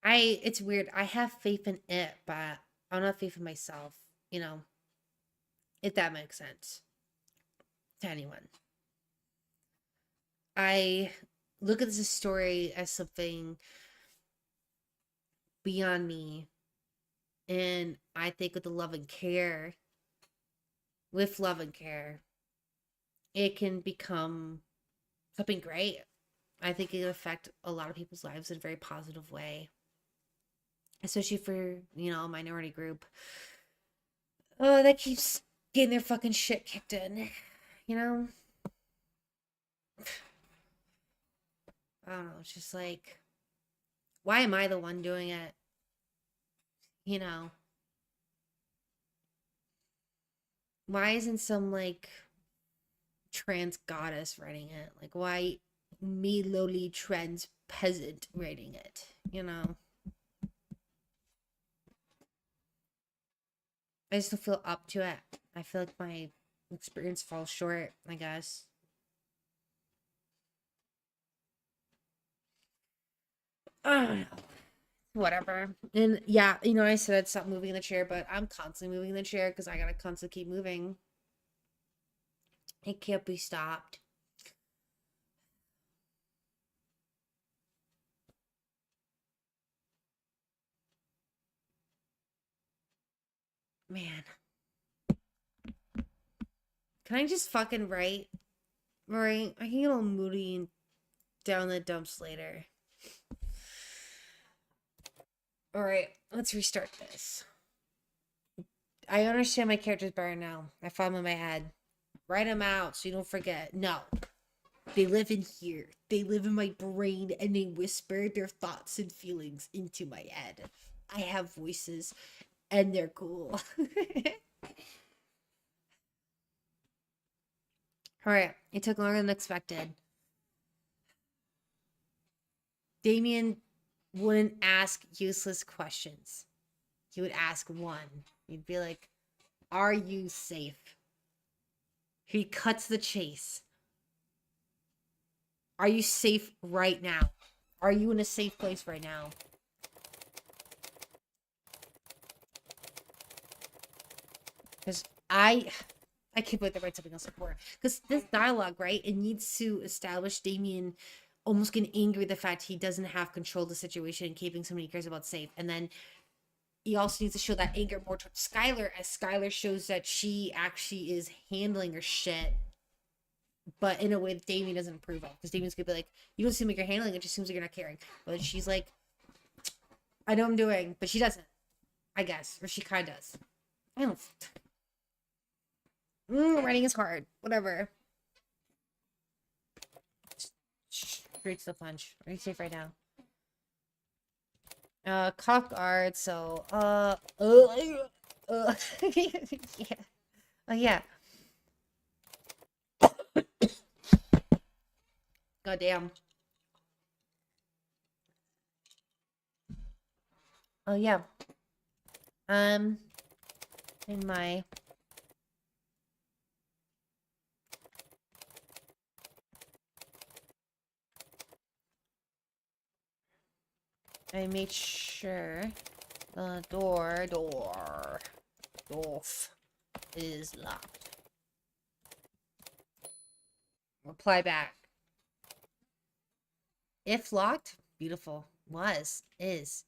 A: It's weird. I have faith in it, but I don't have faith in myself, you know, if that makes sense to anyone. I look at this story as something beyond me, and I think with love and care, it can become something great. I think it can affect a lot of people's lives in a very positive way, especially for, a minority group. Oh, that keeps getting their fucking shit kicked in, you know? I don't know. It's just like, why am I the one doing it? You know? Why isn't some, like, trans goddess writing it? Like, why me, lowly trans peasant, writing it? You know? I just don't feel up to it. I feel like my experience falls short, I guess. I don't know. Whatever. And yeah, I said I'd stop moving in the chair, but I'm constantly moving in the chair because I gotta constantly keep moving. It can't be stopped. Man. Can I just fucking write? Right? I can get all moody and down the dumps later. Alright, let's restart this. I understand my characters better now. I found them in my head. Write them out so you don't forget. No. They live in here. They live in my brain and they whisper their thoughts and feelings into my head. I have voices and they're cool. Alright, it took longer than expected. Damien wouldn't ask useless questions. He would ask one. He'd be like, "Are you safe?" He cuts the chase. Are you safe right now? Are you in a safe place right now? Because I can't believe they write something else before. Because this dialogue, right, it needs to establish Damien almost getting angry at the fact he doesn't have control of the situation and keeping somebody he cares about safe. And then he also needs to show that anger more towards Skylar, as Skylar shows that she actually is handling her shit, but in a way that Damien doesn't approve of. Because Damien's gonna be like, "You don't seem like you're handling it, just seems like you're not caring." But she's like, "I know I'm doing," but she doesn't, I guess. Or she kind of does. I don't. Writing is hard. Whatever. Straight to the punch. Are you safe right now? Caught guard, so, yeah. Oh, yeah. Goddamn. Oh, yeah. In my... I made sure the door is locked. Reply back. If locked, beautiful. Was, is.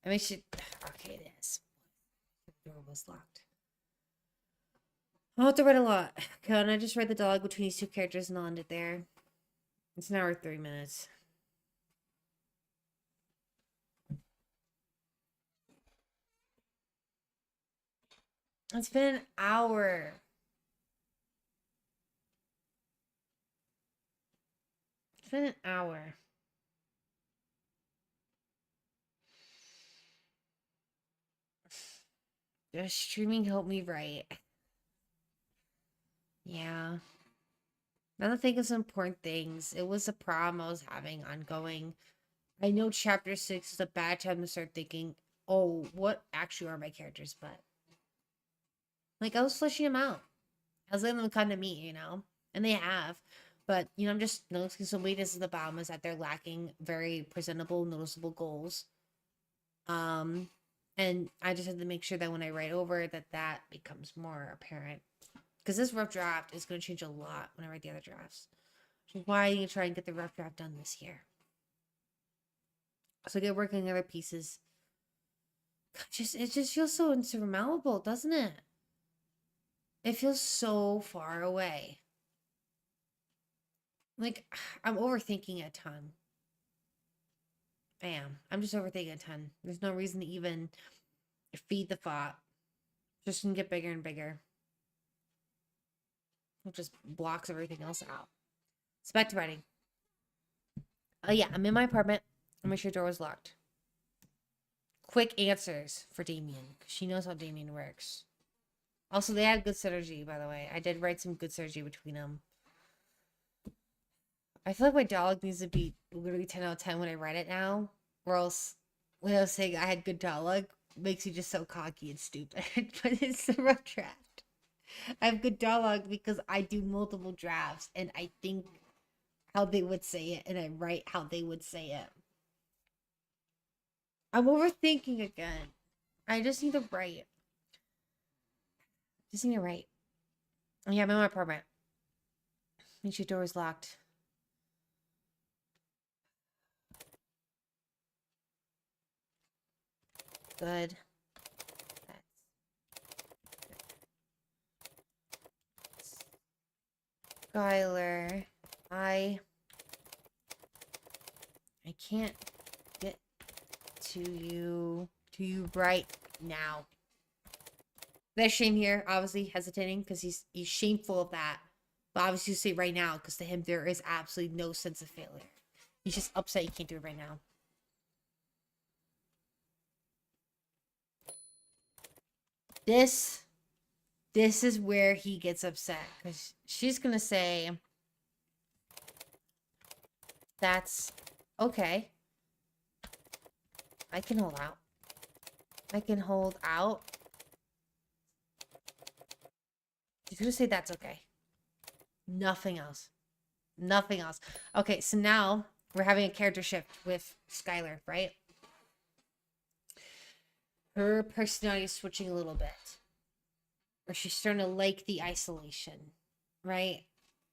A: I mean, okay, it is. The door was locked. I'll have to write a lot. Can I just write the dialogue between these two characters and I'll end it there? It's an hour 3 minutes. It's been an hour. It's been an hour. Does streaming help me write? Yeah. Now to think of some important things. It was a problem I was having ongoing. I know chapter 6 is a bad time to start thinking, oh, what actually are my characters? But, like, I was fleshing them out. I was letting them come to me, And they have. But, I'm just noticing some weaknesses at the bottom is that they're lacking very presentable, noticeable goals. And I just have to make sure that when I write over that becomes more apparent. Because this rough draft is going to change a lot when I write the other drafts. So why are you try and get the rough draft done this year? So get working on other pieces. It just feels so insurmountable, doesn't it? It feels so far away. Like, I'm overthinking a ton. I am. I'm just overthinking a ton. There's no reason to even feed the thought. Just gonna get bigger and bigger. It just blocks everything else out. It's back to writing. Oh yeah, I'm in my apartment. I make sure the door was locked. Quick answers for Damien, because she knows how Damien works. Also, they had good synergy, by the way. I did write some good synergy between them. I feel like my dialogue needs to be literally 10 out of 10 when I write it now. Or else, when I was saying I had good dialogue, makes you just so cocky and stupid. But it's a rough draft. I have good dialogue because I do multiple drafts and I think how they would say it and I write how they would say it. I'm overthinking again. I just need to write. Just need to write. Oh, yeah, I'm in my apartment. Make sure your door is locked. Good. Skylar, I can't get to you right now. There's shame here, obviously hesitating because he's shameful of that. But obviously you say right now because to him there is absolutely no sense of failure. He's just upset he can't do it right now. This is where he gets upset because she's gonna say that's okay. I can hold out. I can hold out. She's gonna say that's okay. Nothing else. Nothing else. Okay, so now we're having a character shift with Skylar, right? Her personality is switching a little bit. Or she's starting to like the isolation, right?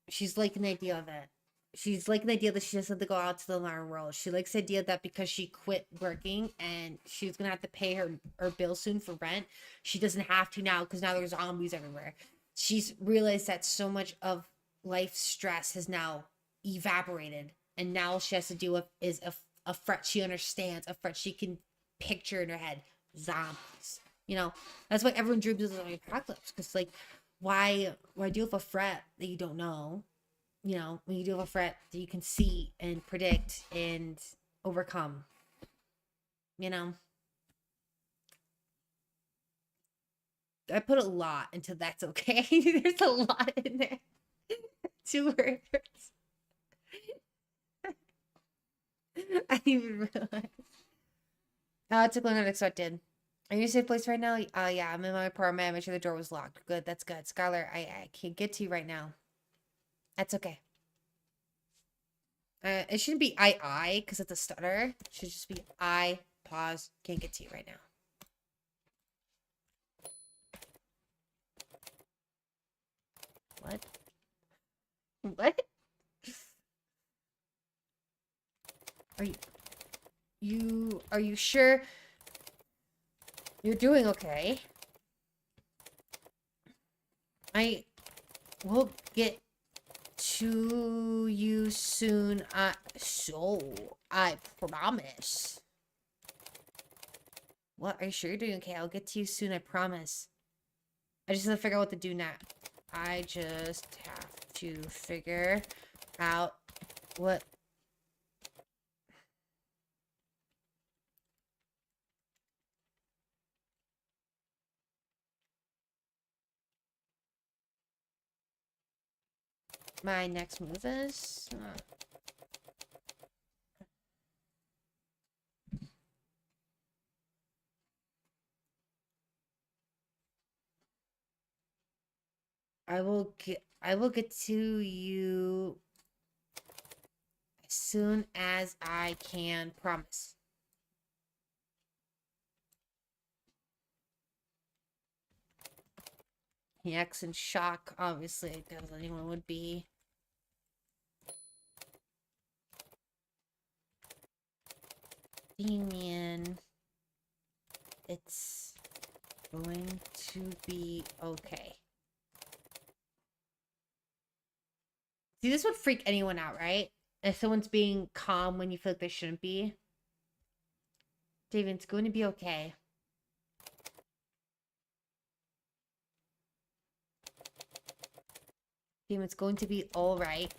A: She's liking the idea of it. She's liking the idea that she doesn't have to go out to the modern world. She likes the idea that because she quit working and she's gonna have to pay her bill soon for rent, she doesn't have to now because now there's zombies everywhere. She's realized that so much of life stress has now evaporated, and now all she has to deal with is a threat she understands, a threat she can picture in her head: zombies. You know, that's why everyone dreams of the apocalypse. Because like, why deal with a threat that you don't know? You know, when you deal with a threat that you can see and predict and overcome. You know, I put a lot into that's okay. There's a lot in there. 2 words. I didn't even realize. It took longer than expected. Are you in a safe place right now? Yeah, I'm in my apartment. I made sure the door was locked. Good, that's good. Skylar, I can't get to you right now. That's okay. It shouldn't be I, because it's a stutter. It should just be I, pause, can't get to you right now. What? What? Are you sure you're doing okay? I will get to you soon. I promise. What? Are you sure you're doing okay? I'll get to you soon, I promise. I just have to figure out what to do now. I just have to figure out what... my next move is... I will get to you as soon as I can, promise. He acts in shock, obviously, because anyone would be. Damien, it's going to be okay. See, this would freak anyone out, right? If someone's being calm when you feel like they shouldn't be. David, it's going to be okay. David, it's going to be all right.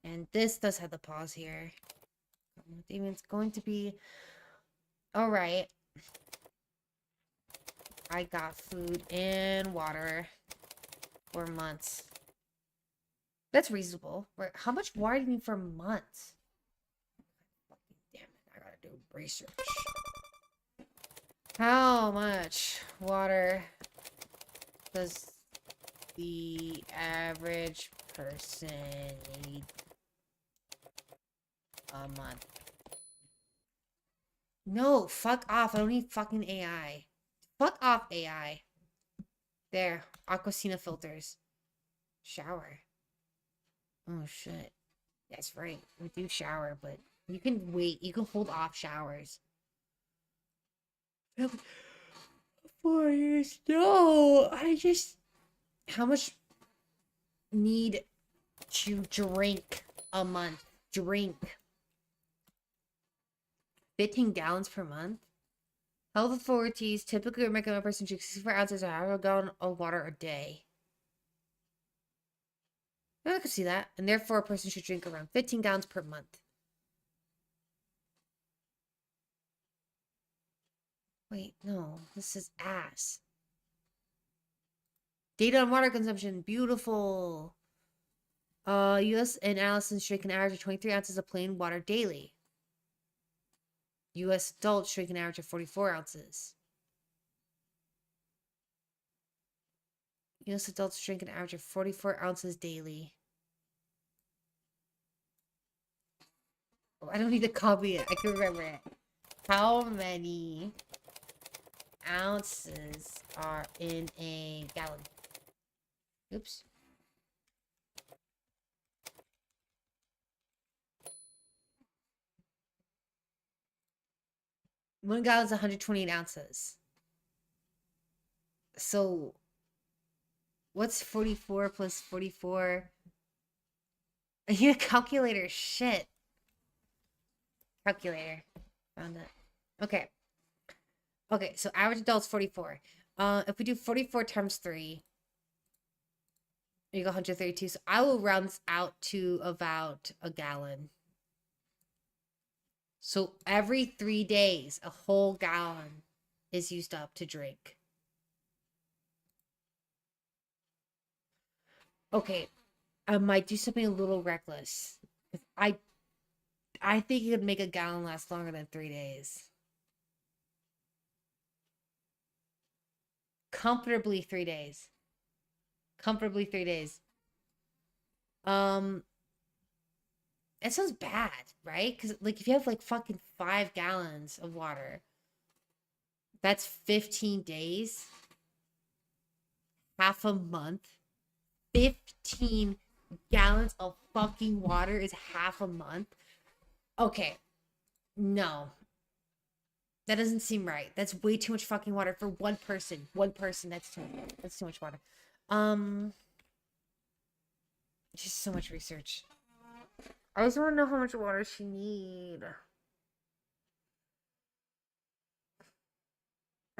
A: And this does have the pause here. David, it's going to be all right. I got food and water for months. That's reasonable. Right? How much water do you need for months? Fucking damn it. I gotta do research. How much water does the average person need a month? No, fuck off. I don't need fucking AI. Fuck off, AI. There. Aquasina filters. Shower. Oh, shit. That's right. We do shower, but you can wait. You can hold off showers. 4 years. No, I just... How much need to drink a month? Drink. 15 gallons per month? Health authorities typically recommend a person drink 64 ounces or half a gallon of water a day. I can see that. And therefore, a person should drink around 15 gallons per month. Wait, no. This is ass. Data on water consumption. Beautiful. U.S. and adolescents drink an average of 23 ounces of plain water daily. U.S. adults drink an average of 44 ounces. U.S. adults drink an average of 44 ounces daily. Oh, I don't need to copy it. I can remember it. How many ounces are in a gallon? Oops. One gallon is 128 ounces. So, what's 44 plus 44? I need a calculator. Shit. Calculator. Found it. Okay. Okay, so average adult's 44. If we do 44 times 3, you go 132. So I will round this out to about a gallon. So every 3 days, a whole gallon is used up to drink. Okay, I might do something a little reckless. I think you could make a gallon last longer than 3 days. Comfortably 3 days. Comfortably 3 days. It sounds bad, right? Because like if you have like fucking 5 gallons of water, that's 15 days, half a month. 15 gallons of fucking water is half a month. Okay, no, that doesn't seem right. That's way too much fucking water for one person. One person. That's too much water. Just so much research. I just want to know how much water she need.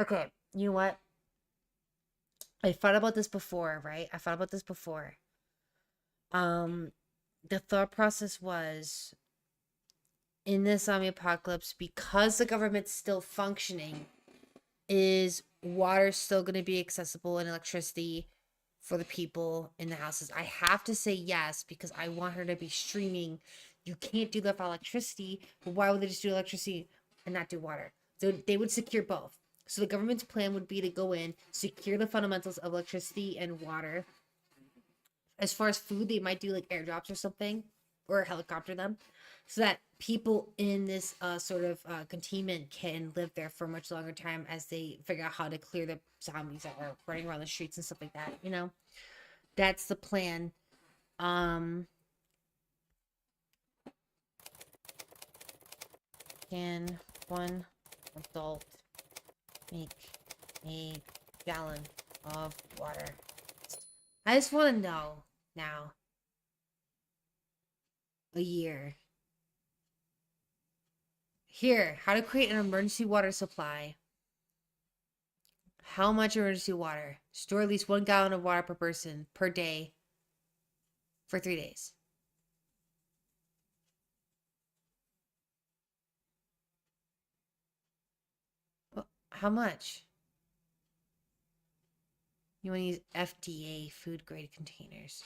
A: Okay, you know what? I thought about this before, right? I thought about this before. The thought process was in this zombie apocalypse, because the government's still functioning, is water still going to be accessible and electricity for the people in the houses? I have to say yes, because I want her to be streaming. You can't do that for electricity, but why would they just do electricity and not do water? So they would secure both. So the government's plan would be to go in, secure the fundamentals of electricity and water. As far as food, they might do like airdrops or something, or helicopter them, so that people in this sort of containment can live there for a much longer time as they figure out how to clear the zombies that are running around the streets and stuff like that. You know, that's the plan. Can one adult make a gallon of water? I just want to know. now. A year. Here, how to create an emergency water supply. How much emergency water? Store at least 1 gallon of water per person per day for 3 days. How much? You want to use FDA food grade containers.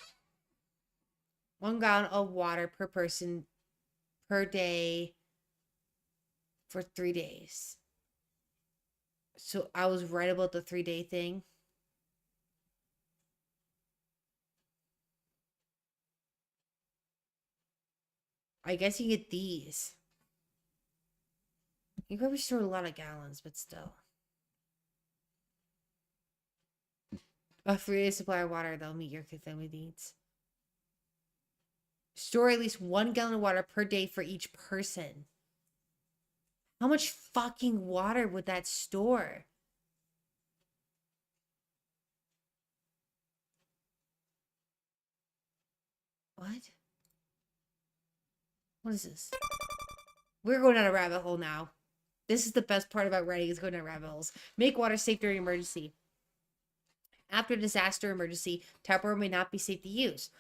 A: 1 gallon of water per person per day for 3 days. So I was right about the 3-day thing. I guess you get these. You probably store a lot of gallons, but still. A 3-day supply of water that'll meet your family needs. Store at least 1 gallon of water per day for each person. How much fucking water would that store? What? What is this? We're going down a rabbit hole now. This is the best part about writing, is going down rabbit holes. Make water safe during emergency. After disaster emergency, tap water may not be safe to use.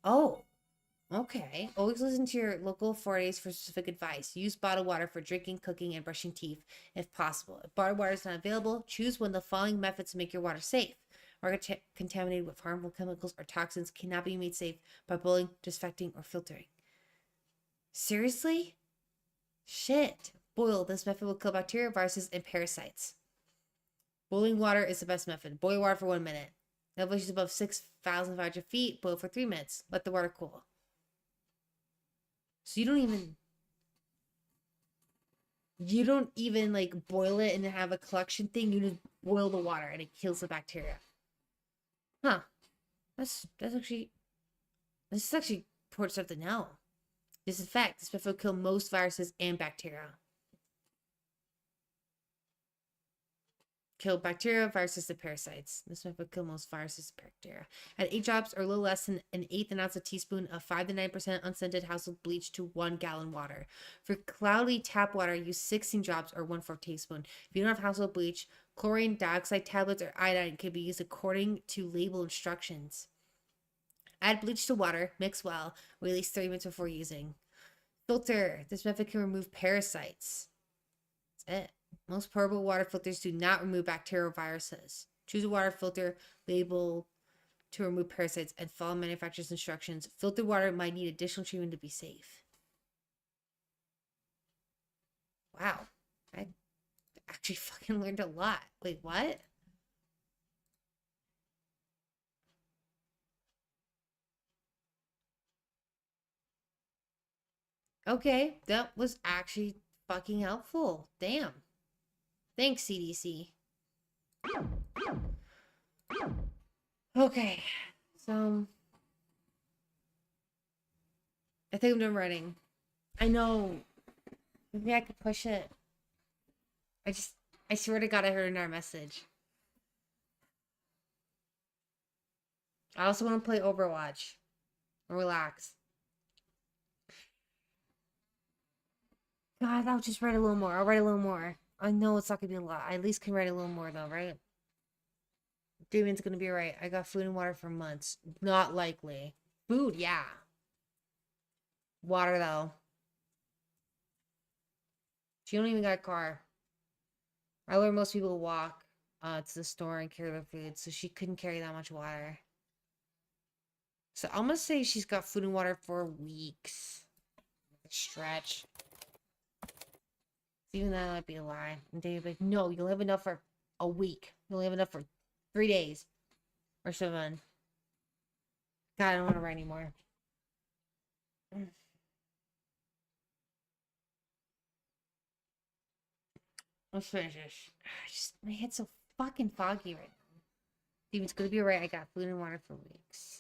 A: Oh, okay. Always listen to your local authorities for specific advice. Use bottled water for drinking, cooking, and brushing teeth if possible. If bottled water is not available, choose one of the following methods to make your water safe. Water contaminated with harmful chemicals or toxins cannot be made safe by boiling, disinfecting, or filtering. Seriously? Shit. Boil. This method will kill bacteria, viruses, and parasites. Boiling water is the best method. Boil water for 1 minute. Elevation above 6,500 feet. Boil for 3 minutes. Let the water cool. So you don't even like boil it and have a collection thing. You just boil the water and it kills the bacteria. Huh. This is actually important stuff to know. Disinfect. This method will kill most viruses and bacteria. Kill bacteria, viruses, and parasites. This method will kill most viruses and bacteria. Add 8 drops or a little less than an eighth an ounce of teaspoon of 5 to 9% unscented household bleach to 1 gallon water. For cloudy tap water, use 16 drops or 1/4 teaspoon. If you don't have household bleach, chlorine dioxide tablets or iodine can be used according to label instructions. Add bleach to water, mix well, wait at least 30 minutes before using. Filter. This method can remove parasites. That's it. Most portable water filters do not remove bacterial viruses. Choose a water filter labeled to remove parasites and follow manufacturer's instructions. Filtered water might need additional treatment to be safe. Wow. I actually fucking learned a lot. Wait, what? Okay, that was actually fucking helpful. Damn. Thanks, CDC. Okay, so I think I'm done writing. I know. Maybe I could push it. I swear to God, I heard in our message. I also want to play Overwatch. Relax. God, I'll just write a little more. I'll write a little more. I know it's not gonna be a lot. I at least can write a little more though, right? Damien's gonna be right. I got food and water for months. Not likely. Food, yeah. Water though. She don't even got a car. I learned most people walk to the store and carry their food, so she couldn't carry that much water. So I'm gonna say she's got food and water for weeks. Stretch. Even that might be a lie. And David like, no, you'll have enough for a week. You'll have enough for 3 days. Or 7. God, I don't want to write anymore. Let's finish this. My head's so fucking foggy right now. Steven's gonna be right. I got food and water for weeks.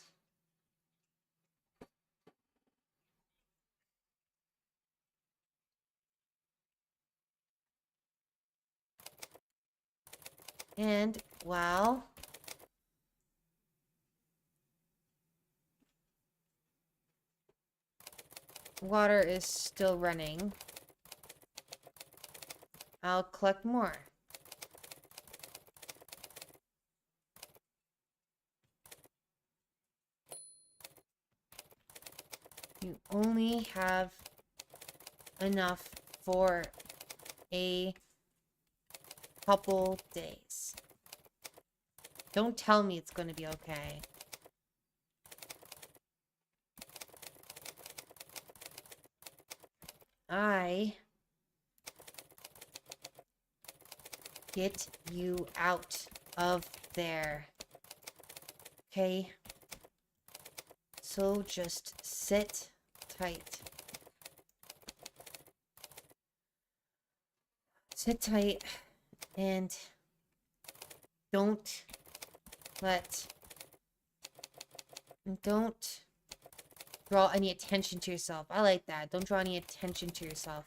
A: And, well, water is still running, I'll collect more. You only have enough for a couple days. Don't tell me it's going to be okay. I get you out of there. Okay? So just sit tight. Sit tight and don't draw any attention to yourself. I like that. Don't draw any attention to yourself.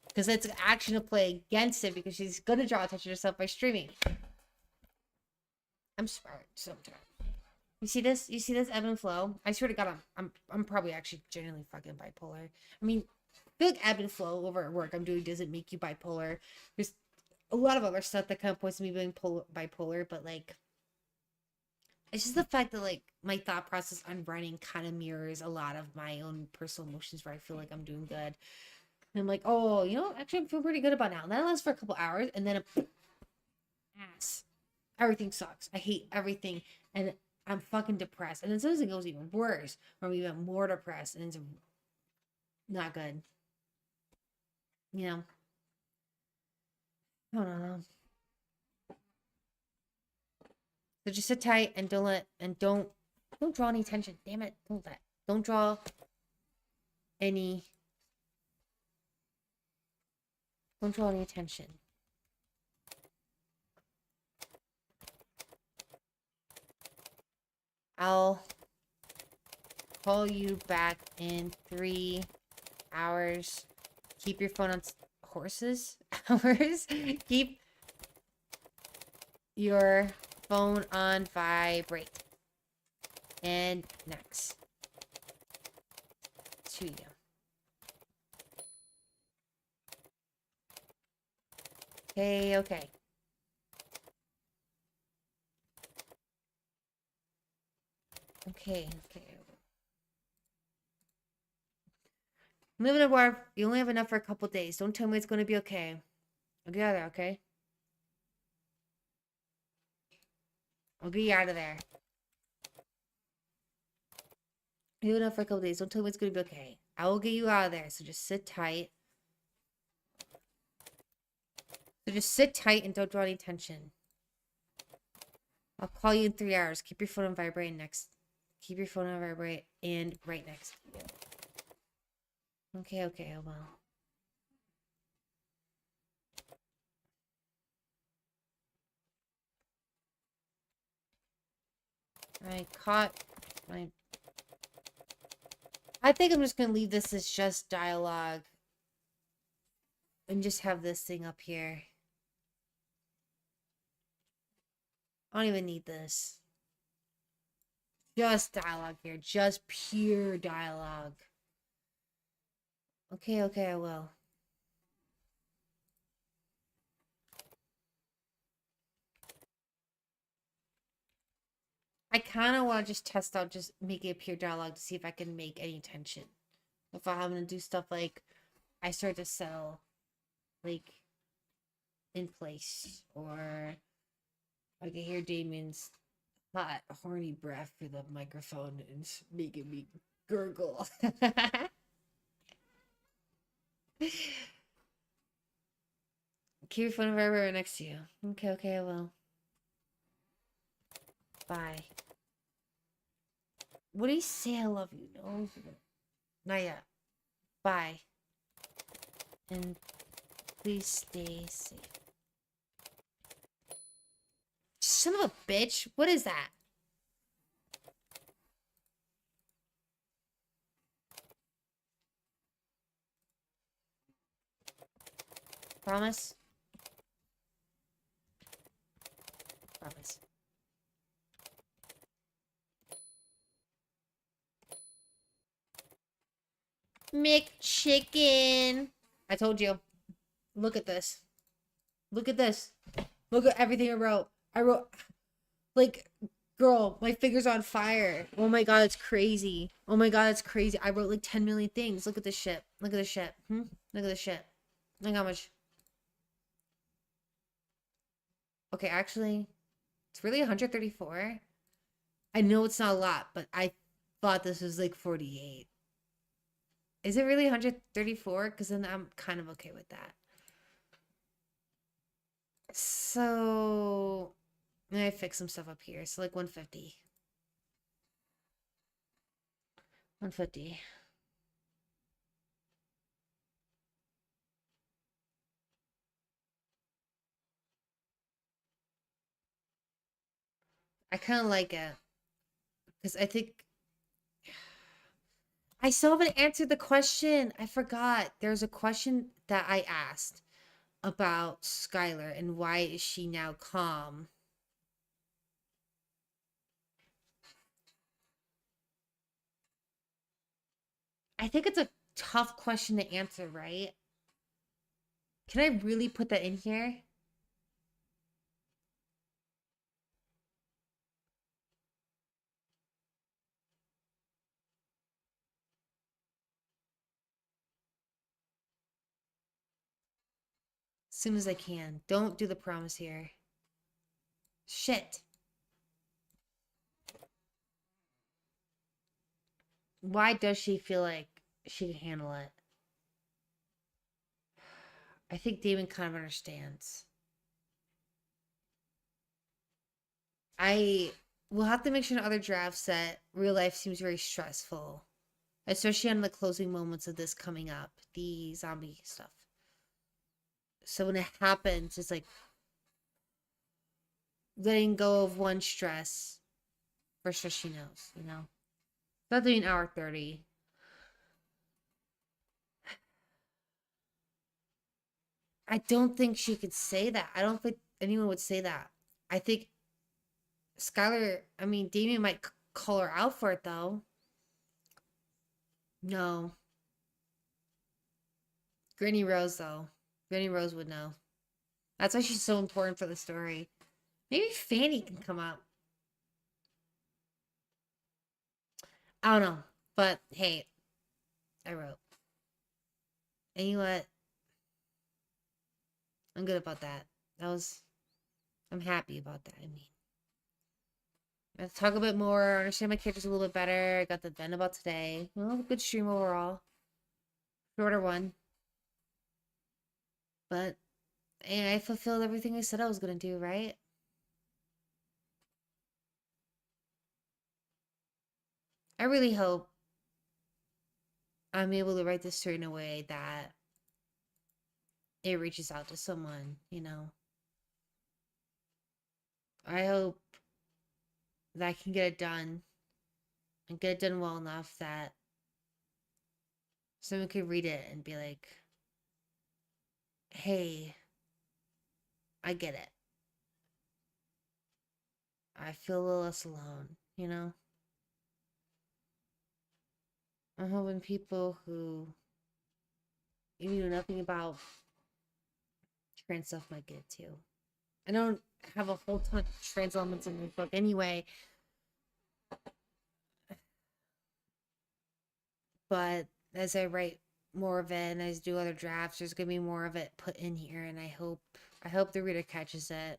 A: Because it's an action to play against it because she's gonna draw attention to herself by streaming. I'm smart sometimes. You see this? You see this ebb and flow? I swear to God, I'm probably actually genuinely fucking bipolar. I mean, I feel like ebb and flow over at work I'm doing doesn't make you bipolar. There's a lot of other stuff that kind of points to me being bipolar, but like, it's just the fact that like my thought process on running kind of mirrors a lot of my own personal emotions where I feel like I'm doing good. And I'm like, oh, you know, actually I feel pretty good about now. And that lasts for a couple hours, and then ass. Everything sucks. I hate everything. And I'm fucking depressed. And then sometimes it goes even worse, or I'm even more depressed, and it's not good. You know? I don't know. So just sit tight and don't draw any attention. Damn it. Don't draw any attention. I'll call you back in 3 hours. Keep your phone on horses. Hours. Keep your phone on vibrate. And next. To you. Okay, okay. Okay. Moving to war. You only have enough for a couple days. Don't tell me it's going to be okay. I'll get out of there, okay? I'll get you out of there. You have enough for a couple days. Don't tell me it's going to be okay. I will get you out of there. So just sit tight. And don't draw any tension. I'll call you in 3 hours. Keep your phone on vibrate next. Keep your phone on vibrate and right next to you. Okay, well. I caught my... I think I'm just going to leave this as just dialogue. And just have this thing up here. I don't even need this. Just dialogue here. Just pure dialogue. Okay, I will. I kind of want to just test out, just make it pure dialogue to see if I can make any tension. If I'm having to do stuff like I start to settle, like, in place, or I can hear Damien's hot, horny breath through the microphone and it's making me gurgle. Keep your phone right next to you. Okay, I will. Bye. What do you say I love you? No. Not yet. Bye. And please stay safe. Son of a bitch. What is that? Promise? Promise. McChicken. I told you. Look at this. Look at this. Look at everything I wrote. I wrote like, girl, my fingers on fire. Oh my god, it's crazy. Oh my god, it's crazy. I wrote like 10 million things. Look at this shit. Look at this shit. Look at this shit. Look how much. Okay, actually, it's really 134. I know it's not a lot, but I thought this was like 48. Is it really 134? Because then I'm kind of okay with that. So, I fix some stuff up here. So, like 150. 150. I kind of like it. Because I think I still haven't answered the question. I forgot. There's a question that I asked about Skylar and why is she now calm? I think it's a tough question to answer, right? Can I really put that in here? As soon as I can. Don't do the promise here. Shit. Why does she feel like she can handle it? I think Damon kind of understands. I will have to make sure in other drafts that real life seems very stressful, especially on the closing moments of this coming up, the zombie stuff. So when it happens, it's like letting go of one stress for sure she knows, you know? Not doing hour 30. I don't think she could say that. I don't think anyone would say that. I think Skylar, I mean, Damien might call her out for it though. No. Granny Rose, though. Granny Rose would know. That's why she's so important for the story. Maybe Fanny can come up. I don't know. But hey, I wrote. And you know what? I'm good about that. I'm happy about that. I mean, let's talk a bit more. Understand my characters a little bit better. I got the vent about today. Well, good stream overall. Shorter one. But I fulfilled everything I said I was gonna do, right? I really hope I'm able to write this story in a way that it reaches out to someone, you know. I hope that I can get it done and get it done well enough that someone could read it and be like, hey, I get it. I feel a little less alone, you know? I'm hoping people who even know nothing about trans stuff might get it too. I don't have a whole ton of trans elements in my book anyway, but as I write more of it and as I do other drafts, there's gonna be more of it put in here, and I hope the reader catches it.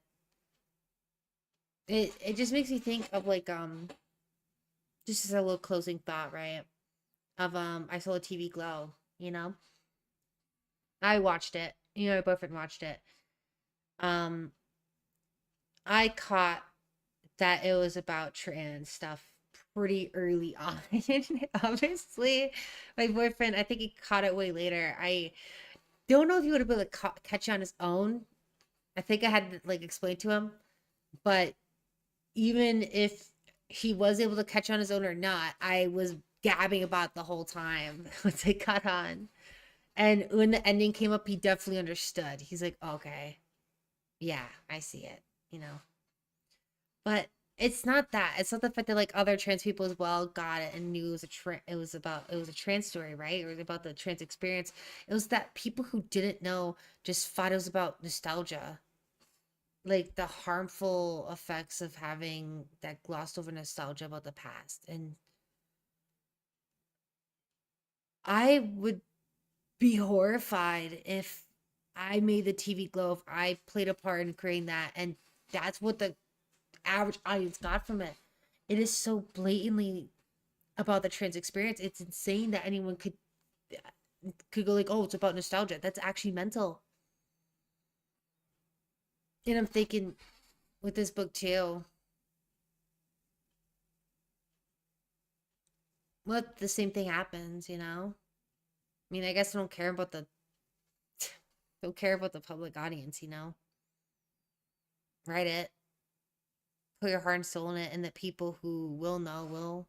A: It just makes me think of like just as a little closing thought, right? Of I saw a TV Glow, you know? I watched it. You know, my boyfriend watched it. Um I caught that it was about trans stuff pretty early on. Obviously, my boyfriend, I think he caught it way later. I don't know if he would have been able to catch on his own. I think I had to like explain to him, but even if he was able to catch on his own or not, I was gabbing about the whole time once I got on. And when the ending came up, he definitely understood. He's like, okay, yeah, I see it, you know. But it's not that. It's not the fact that like other trans people as well got it and knew it was it was a trans story, right? Or it was about the trans experience. It was that people who didn't know just thought it was about nostalgia. Like the harmful effects of having that glossed over nostalgia about the past. And I would be horrified if I made the TV glow, if I played a part in creating that, and that's what the average audience got from it. It is so blatantly about the trans experience. It's insane that anyone could go like, "Oh, it's about nostalgia." That's actually mental. And I'm thinking with this book too, what the same thing happens, you know? I mean, I guess I don't care about the public audience, you know? Write it, put your heart and soul in it, and the people who will know will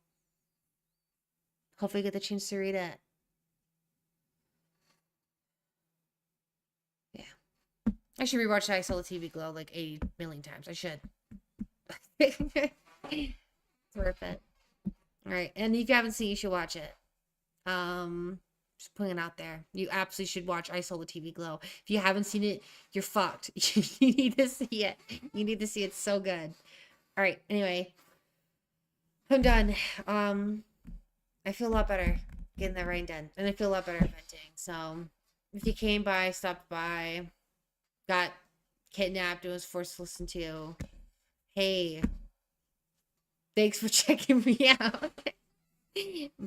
A: hopefully get the chance to read it. Yeah. I should rewatch I Saw the TV Glow like 80 million times. I should. It's worth it. All right. And if you haven't seen it, you should watch it. Just putting it out there. You absolutely should watch I Saw the TV Glow. If you haven't seen it, you're fucked. You need to see it. You need to see it. It's so good. All right. Anyway, I'm done. I feel a lot better getting that rain done, and I feel a lot better venting. So, if you came by, stopped by, got kidnapped, and was forced to listen to, hey, thanks for checking me out.